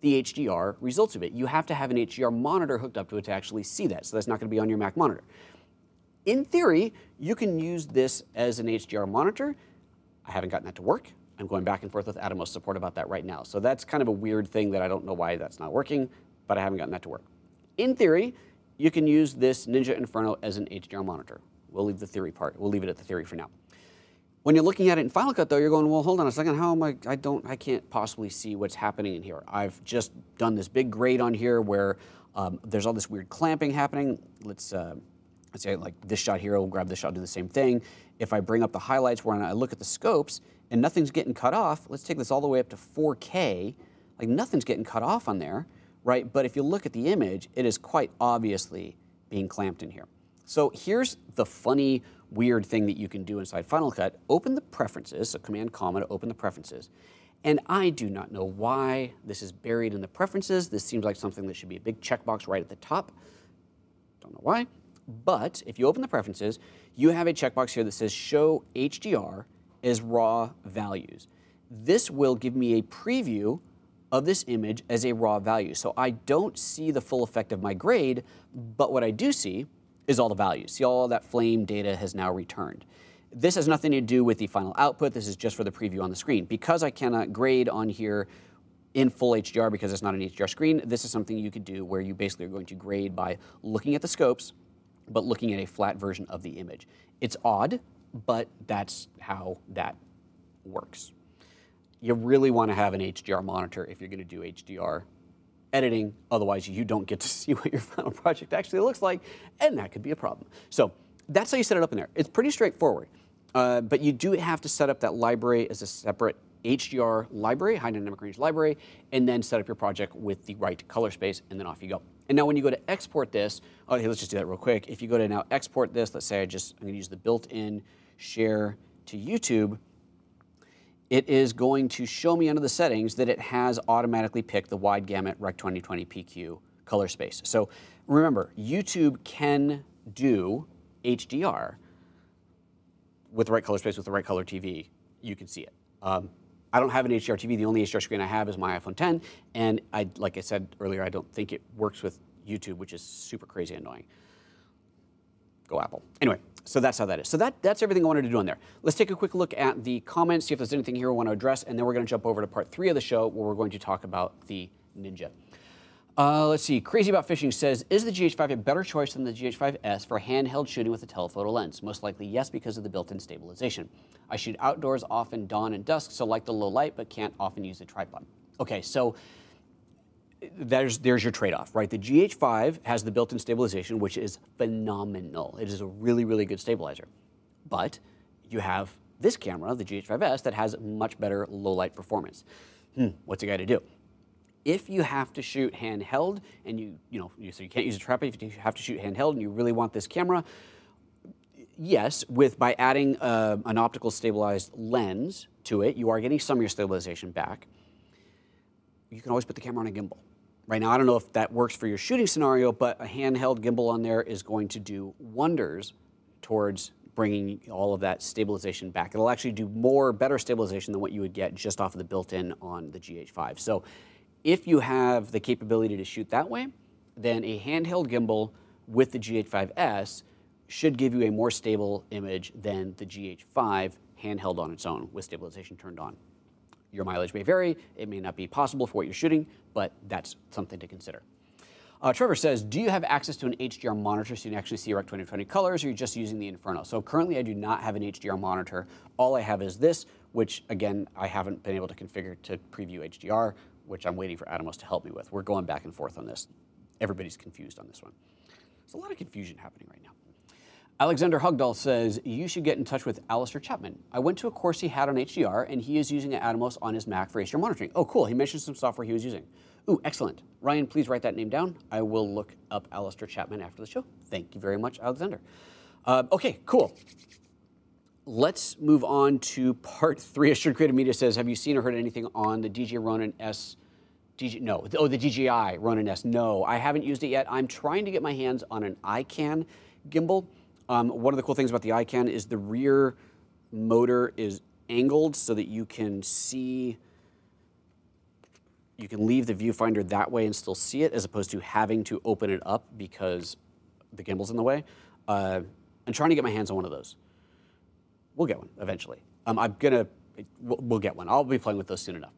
the HDR results of it. You have to have an HDR monitor hooked up to it to actually see that, so that's not going to be on your Mac monitor. In theory, you can use this as an HDR monitor. I haven't gotten that to work. I'm going back and forth with Atomos support about that right now, so that's kind of a weird thing that I don't know why that's not working, but I haven't gotten that to work. In theory, you can use this Ninja Inferno as an HDR monitor. We'll leave the theory part. We'll leave it at the theory for now. When you're looking at it in Final Cut, though, you're going, well, hold on a second. How am I can't possibly see what's happening in here. I've just done this big grade on here where there's all this weird clamping happening. Let's say like this shot here, we'll grab this shot, do the same thing. If I bring up the highlights where I look at the scopes and nothing's getting cut off, let's take this all the way up to 4K. Like nothing's getting cut off on there, right? But if you look at the image, it is quite obviously being clamped in here. So here's the funny, weird thing that you can do inside Final Cut. Open the preferences, so Command-Comma to open the preferences. And I do not know why this is buried in the preferences. This seems like something that should be a big checkbox right at the top. Don't know why. But if you open the preferences, you have a checkbox here that says Show HDR as raw values. This will give me a preview of this image as a raw value. So I don't see the full effect of my grade, but what I do see is all the values. See, all that flame data has now returned. This has nothing to do with the final output. This is just for the preview on the screen. Because I cannot grade on here in full HDR because it's not an HDR screen, this is something you could do where you basically are going to grade by looking at the scopes, but looking at a flat version of the image. It's odd, but that's how that works. You really want to have an HDR monitor if you're going to do HDR editing, otherwise you don't get to see what your final project actually looks like, and that could be a problem. So that's how you set it up in there. It's pretty straightforward, but you do have to set up that library as a separate HDR library, high dynamic range library, and then set up your project with the right color space, and then off you go. And now when you go to export this, oh, hey, let's just do that real quick. If you go to now export this, let's say I'm going to use the built-in share to YouTube, it is going to show me under the settings that it has automatically picked the wide gamut Rec 2020 PQ color space. So remember, YouTube can do HDR with the right color space, with the right color TV. You can see it. I don't have an HDR TV. The only HDR screen I have is my iPhone 10, and like I said earlier, I don't think it works with YouTube, which is super crazy annoying. Go Apple. Anyway, so that's how that is. So that's everything I wanted to do on there. Let's take a quick look at the comments, see if there's anything here we want to address, and then we're going to jump over to part 3 of the show, where we're going to talk about the Ninja. Let's see. Crazy About Fishing says, is the GH5 a better choice than the GH5S for handheld shooting with a telephoto lens? Most likely yes, because of the built-in stabilization. I shoot outdoors often dawn and dusk, so like the low light, but can't often use a tripod. Okay, so there's your trade-off, right? The GH5 has the built-in stabilization, which is phenomenal. It is a really, really good stabilizer. But you have this camera, the GH5S, that has much better low-light performance. What's it got to do? If you have to shoot handheld, and so you can't use a tripod, if you have to shoot handheld and you really want this camera, yes, by adding an optical stabilized lens to it, you are getting some of your stabilization back. You can always put the camera on a gimbal. Right now, I don't know if that works for your shooting scenario, but a handheld gimbal on there is going to do wonders towards bringing all of that stabilization back. It'll actually do better stabilization than what you would get just off of the built-in on the GH5. So if you have the capability to shoot that way, then a handheld gimbal with the GH5S should give you a more stable image than the GH5 handheld on its own with stabilization turned on. Your mileage may vary. It may not be possible for what you're shooting, but that's something to consider. Trevor says, do you have access to an HDR monitor so you can actually see Rec 2020 colors, or are you just using the Inferno? So currently I do not have an HDR monitor. All I have is this, which again, I haven't been able to configure to preview HDR, which I'm waiting for Atomos to help me with. We're going back and forth on this. Everybody's confused on this one. There's a lot of confusion happening right now. Alexander Hugdahl says, you should get in touch with Alistair Chapman. I went to a course he had on HDR, and he is using an Atomos on his Mac for HDR monitoring. Oh, cool. He mentioned some software he was using. Ooh, excellent. Ryan, please write that name down. I will look up Alistair Chapman after the show. Thank you very much, Alexander. Okay, cool. Let's move on to part 3. Assured Creative Media says, have you seen or heard anything on the DJI Ronin S? The DJI Ronin S. No, I haven't used it yet. I'm trying to get my hands on an iCan gimbal. One of the cool things about the iCan is the rear motor is angled so that you can see, you can leave the viewfinder that way and still see it, as opposed to having to open it up because the gimbal's in the way. I'm trying to get my hands on one of those. We'll get one eventually. We'll get one. I'll be playing with those soon enough.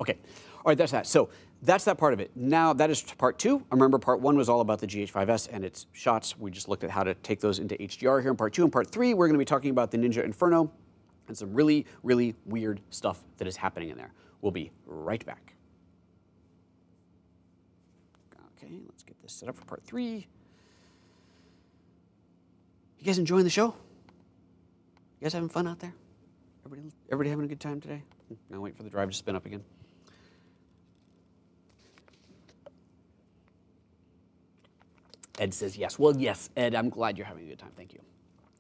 Okay, all right, that's that. So that's that part of it. Now that is part 2. Remember, part 1 was all about the GH5S and its shots. We just looked at how to take those into HDR here in part 2. In part 3, we're going to be talking about the Ninja Inferno and some really, really weird stuff that is happening in there. We'll be right back. Okay, let's get this set up for part 3. You guys enjoying the show? You guys having fun out there? Everybody having a good time today? Now wait for the drive to spin up again. Ed says yes. Well, yes, Ed, I'm glad you're having a good time. Thank you.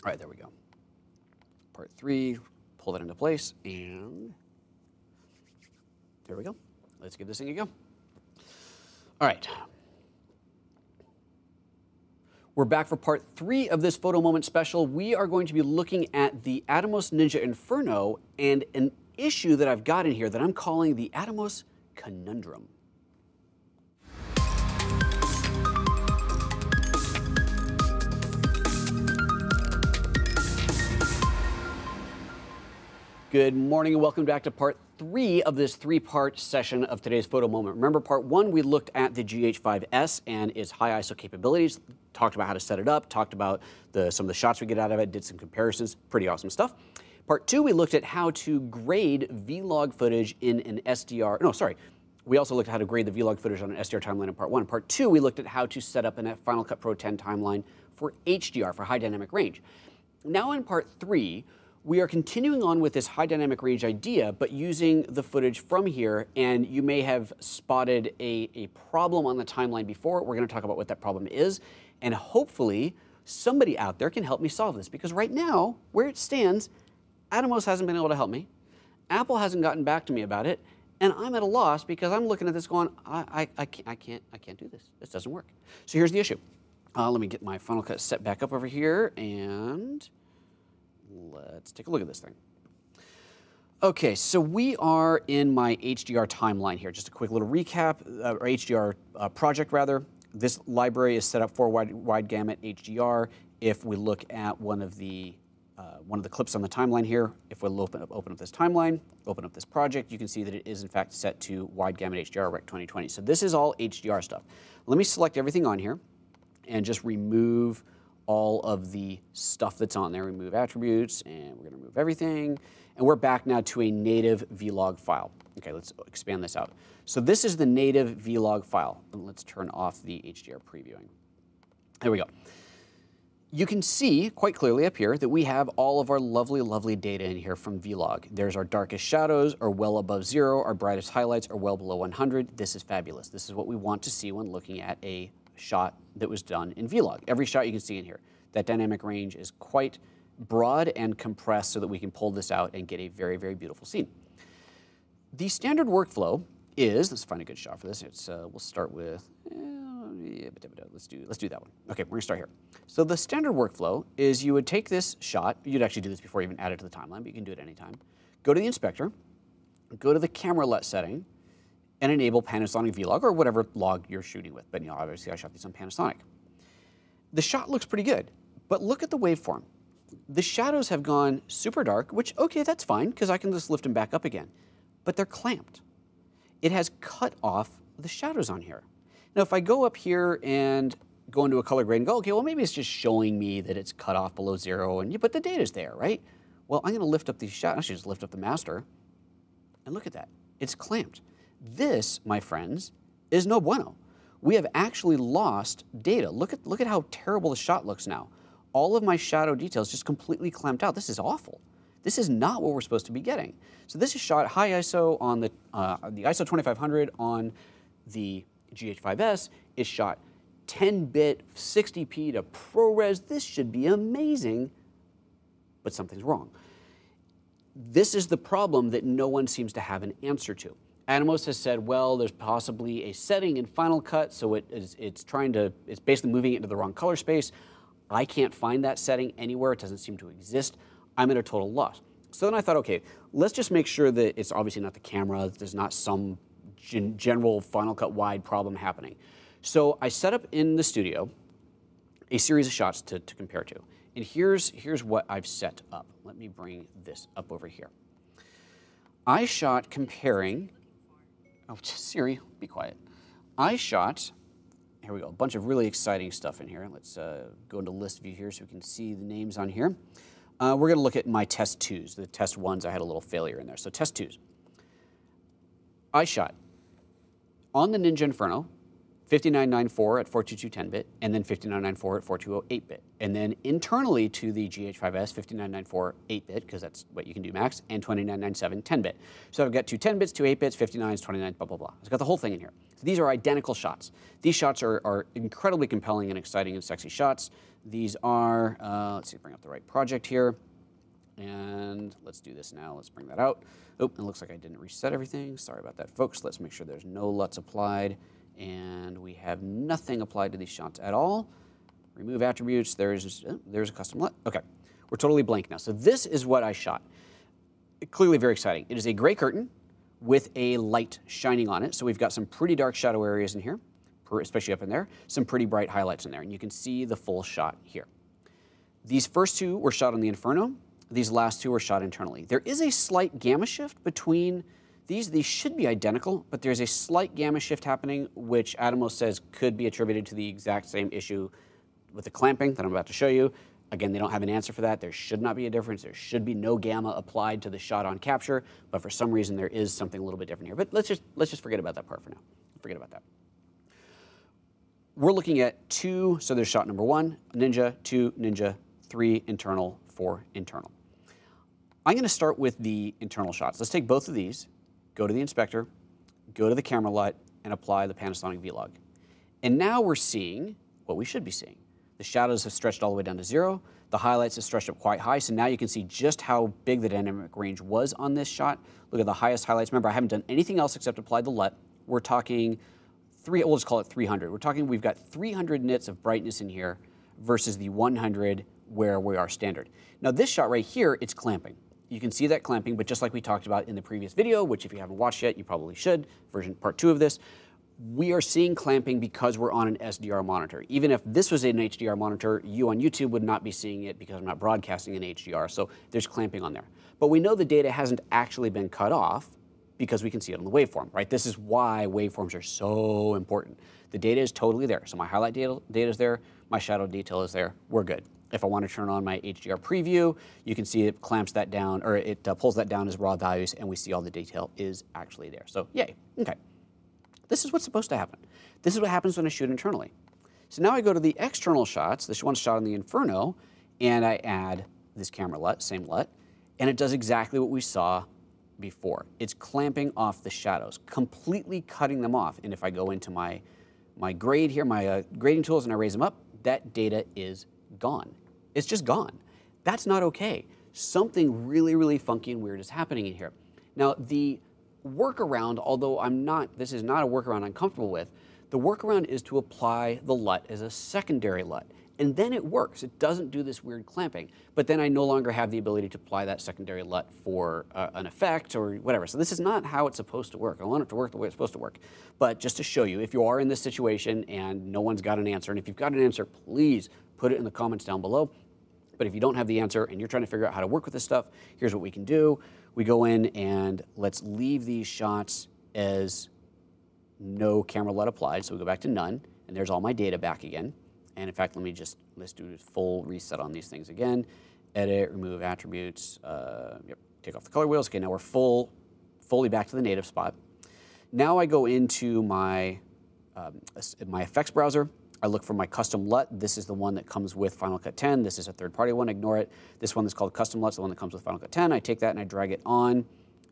All right, there we go. Part 3, pull that into place, and there we go. Let's give this thing a go. All right. We're back for part 3 of this Photo Moment special. We are going to be looking at the Atomos Ninja Inferno and an issue that I've got in here that I'm calling the Atomos Conundrum. Good morning and welcome back to part 3 of this 3-part session of today's Photo Moment. Remember, part 1, we looked at the GH5S and its high ISO capabilities, talked about how to set it up, talked about some of the shots we get out of it, did some comparisons, pretty awesome stuff. Part 2, we looked at how to grade vlog footage in an We also looked at how to grade the vlog footage on an SDR timeline in part 1. In part 2, we looked at how to set up a Final Cut Pro 10 timeline for HDR, for high dynamic range. Now in part 3, we are continuing on with this high dynamic range idea, but using the footage from here, and you may have spotted a problem on the timeline before. We're going to talk about what that problem is, and hopefully somebody out there can help me solve this, because right now, where it stands, Atomos hasn't been able to help me, Apple hasn't gotten back to me about it, and I'm at a loss because I'm looking at this going, I can't do this. This doesn't work. So here's the issue. Let me get my Final Cut set back up over here, and let's take a look at this thing. Okay, so we are in my HDR timeline here. Just a quick little recap, or HDR project rather. This library is set up for wide gamut HDR. If we look at one of the clips on the timeline here, if we'll open up this timeline, open up this project, you can see that it is in fact set to wide gamut HDR Rec 2020. So this is all HDR stuff. Let me select everything on here and just remove all of the stuff that's on there. Remove attributes, and we're going to remove everything. And we're back now to a native vlog file. Okay, let's expand this out. So this is the native vlog file. And let's turn off the HDR previewing. There we go. You can see quite clearly up here that we have all of our lovely, lovely data in here from vlog. There's our darkest shadows are well above 0. Our brightest highlights are well below 100. This is fabulous. This is what we want to see when looking at a shot that was done in vlog. Every shot you can see in here. That dynamic range is quite broad and compressed so that we can pull this out and get a very, very beautiful scene. The standard workflow is, let's find a good shot for this. It's, we'll start with, let's do that one. Okay, we're gonna start here. So the standard workflow is you would take this shot, you'd actually do this before you even add it to the timeline, but you can do it anytime. Go to the inspector, go to the camera LUT setting, and enable Panasonic Vlog or whatever log you're shooting with. But you know, obviously I shot these on Panasonic. The shot looks pretty good, but look at the waveform. The shadows have gone super dark, which, okay, that's fine, because I can just lift them back up again. But they're clamped. It has cut off the shadows on here. Now, if I go up here and go into a color grade and go, okay, well, maybe it's just showing me that it's cut off below 0, but the data's there, right? Well, I'm going to lift up these shadows. I should just lift up the master, and look at that. It's clamped. This, my friends, is no bueno. We have actually lost data. Look at how terrible the shot looks now. All of my shadow details just completely clamped out. This is awful. This is not what we're supposed to be getting. So this is shot high ISO on the ISO 2500 on the GH5S. It's shot 10-bit 60p to ProRes. This should be amazing, but something's wrong. This is the problem that no one seems to have an answer to. Atomos has said, well, there's possibly a setting in Final Cut, so it's basically moving it into the wrong color space. I can't find that setting anywhere. It doesn't seem to exist. I'm at a total loss. So then I thought, okay, let's just make sure that it's obviously not the camera. There's not some general Final Cut wide problem happening. So I set up in the studio a series of shots to compare to. And here's what I've set up. Let me bring this up over here. I shot comparing, oh, Siri, be quiet. I shot, here we go, a bunch of really exciting stuff in here. Let's go into list view here so we can see the names on here. We're going to look at my test 2s. The test 1s, I had a little failure in there. So test 2s. I shot on the Ninja Inferno, 5994 at 422 10-bit, and then 5994 at 420 8-bit. And then internally to the GH5S, 5994 8-bit, because that's what you can do max, and 2997 10-bit. So I've got 2 10 bits, 2 8 bits, 59s, 29, blah, blah, blah. I've got the whole thing in here. So these are identical shots. These shots are incredibly compelling and exciting and sexy shots. These are, let's see, bring up the right project here. And let's do this now. Let's bring that out. Oh, it looks like I didn't reset everything. Sorry about that, folks. Let's make sure there's no LUTs applied. And we have nothing applied to these shots at all. Remove attributes. There's a custom LUT. Okay, we're totally blank now. So this is what I shot. Clearly very exciting. It is a gray curtain with a light shining on it. So we've got some pretty dark shadow areas in here, especially up in there. Some pretty bright highlights in there. And you can see the full shot here. These first 2 were shot on the Inferno. These last 2 were shot internally. There is a slight gamma shift between these. These should be identical, but there's a slight gamma shift happening, which Atomos says could be attributed to the exact same issue with the clamping that I'm about to show you. Again, they don't have an answer for that. There should not be a difference. There should be no gamma applied to the shot on capture, but for some reason there is something a little bit different here. But let's just forget about that part for now. Forget about that. We're looking at 2, so there's shot number 1, Ninja, 2, Ninja, 3, internal, 4, internal. I'm going to start with the internal shots. Let's take both of these, go to the inspector, go to the camera LUT, and apply the Panasonic V-Log. And now we're seeing what we should be seeing. The shadows have stretched all the way down to 0. The highlights have stretched up quite high, so now you can see just how big the dynamic range was on this shot. Look at the highest highlights. Remember, I haven't done anything else except apply the LUT. We're talking we'll just call it 300. We're talking, we've got 300 nits of brightness in here versus the 100 where we are standard. Now this shot right here, it's clamping. You can see that clamping, but just like we talked about in the previous video, which if you haven't watched yet, you probably should, part 2 of this, we are seeing clamping because we're on an SDR monitor. Even if this was an HDR monitor, you on YouTube would not be seeing it because I'm not broadcasting in HDR, so there's clamping on there. But we know the data hasn't actually been cut off because we can see it on the waveform, right? This is why waveforms are so important. The data is totally there. So my highlight data is there, my shadow detail is there, we're good. If I want to turn on my HDR preview, you can see it clamps that down, or it pulls that down as raw values, and we see all the detail is actually there. So yay, okay. This is what's supposed to happen. This is what happens when I shoot internally. So now I go to the external shots, this one shot on the Inferno, and I add this camera LUT, same LUT, and it does exactly what we saw before. It's clamping off the shadows, completely cutting them off. And if I go into my grade here, my grading tools, and I raise them up, that data is gone. It's just gone. That's not okay. Something really, really funky and weird is happening in here. Now, the workaround, although this is not a workaround I'm comfortable with, the workaround is to apply the LUT as a secondary LUT. And then it works. It doesn't do this weird clamping. But then I no longer have the ability to apply that secondary LUT for an effect or whatever. So this is not how it's supposed to work. I want it to work the way it's supposed to work. But just to show you, if you are in this situation and no one's got an answer, and if you've got an answer, please put it in the comments down below. But if you don't have the answer and you're trying to figure out how to work with this stuff, here's what we can do. We go in and let's leave these shots as no camera LUT applied. So we go back to none, and there's all my data back again. And in fact, let's do a full reset on these things again. Edit, remove attributes, take off the color wheels. Okay, now we're fully back to the native spot. Now I go into my effects browser. I look for my custom LUT. This is the one that comes with Final Cut 10. This is a third-party one, ignore it. This one that's called custom LUT is the one that comes with Final Cut 10. I take that and I drag it on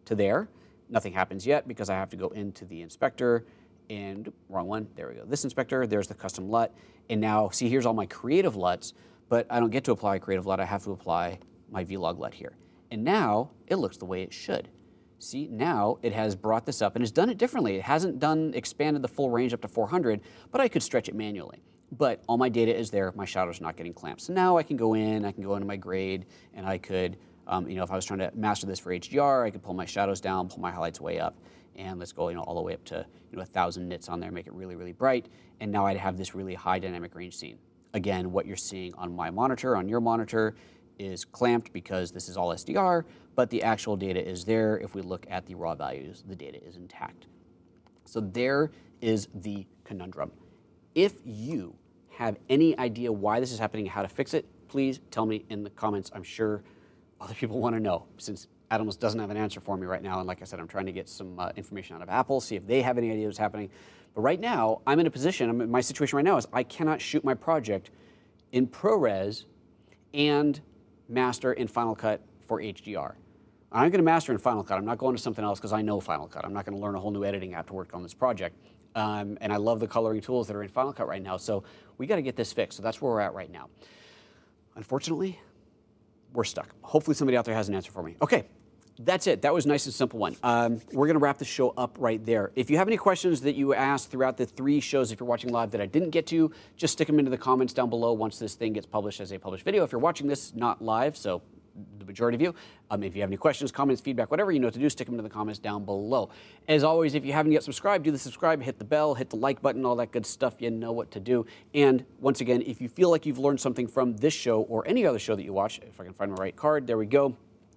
to there. Nothing happens yet because I have to go into the inspector and, wrong one, there we go. This inspector, there's the custom LUT. And now, see, here's all my creative LUTs, but I don't get to apply a creative LUT. I have to apply my V-Log LUT here. And now it looks the way it should. See, now it has brought this up and it's done it differently. It hasn't expanded the full range up to 400, but I could stretch it manually. But all my data is there, my shadow's not getting clamped. So now I can go into my grade, and I could, if I was trying to master this for HDR, I could pull my shadows down, pull my highlights way up, and let's go, all the way up to, 1,000 nits on there, make it really, really bright. And now I'd have this really high dynamic range scene. Again, what you're seeing on my monitor, on your monitor, is clamped because this is all SDR, but the actual data is there. If we look at the raw values, the data is intact. So there is the conundrum. If you have any idea why this is happening and how to fix it, please tell me in the comments. I'm sure other people want to know, since Atomos doesn't have an answer for me right now. And like I said, I'm trying to get some information out of Apple, see if they have any idea what's happening. But right now, I'm in a position, my situation right now is I cannot shoot my project in ProRes and master in Final Cut for HDR. I'm going to master in Final Cut. I'm not going to something else because I know Final Cut. I'm not going to learn a whole new editing app to work on this project. And I love the coloring tools that are in Final Cut right now. So we got to get this fixed. So that's where we're at right now. Unfortunately, we're stuck. Hopefully somebody out there has an answer for me. Okay, that's it. That was a nice and simple one. We're going to wrap the show up right there. If you have any questions that you asked throughout the 3 shows, if you're watching live, that I didn't get to, just stick them into the comments down below once this thing gets published as a published video. If you're watching this not live, so the majority of you, if you have any questions, comments, feedback, whatever, you know what to do, stick them into the comments down below. As always, if you haven't yet subscribed, do the subscribe, hit the bell, hit the like button, all that good stuff. You know what to do. And once again, if you feel like you've learned something from this show or any other show that you watch, if I can find my right card, there we go.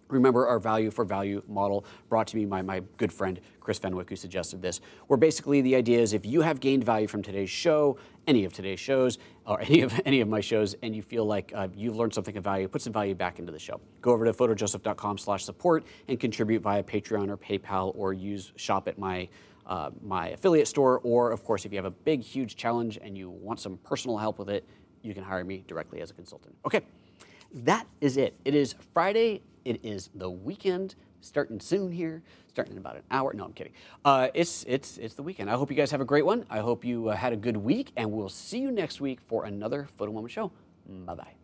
Remember our value for value model brought to me by my good friend Chris Fenwick, who suggested this, where basically the idea is if you have gained value from today's show, any of today's shows, or any of my shows, and you feel like you've learned something of value, put some value back into the show. Go over to photojoseph.com/support and contribute via Patreon or PayPal, or shop at my affiliate store. Or of course, if you have a big, huge challenge and you want some personal help with it, you can hire me directly as a consultant. Okay, that is it. It is Friday. It is the weekend, starting soon here, starting in about an hour. No, I'm kidding. It's the weekend. I hope you guys have a great one. I hope you had a good week, and we'll see you next week for another Photo Moment show. Bye-bye.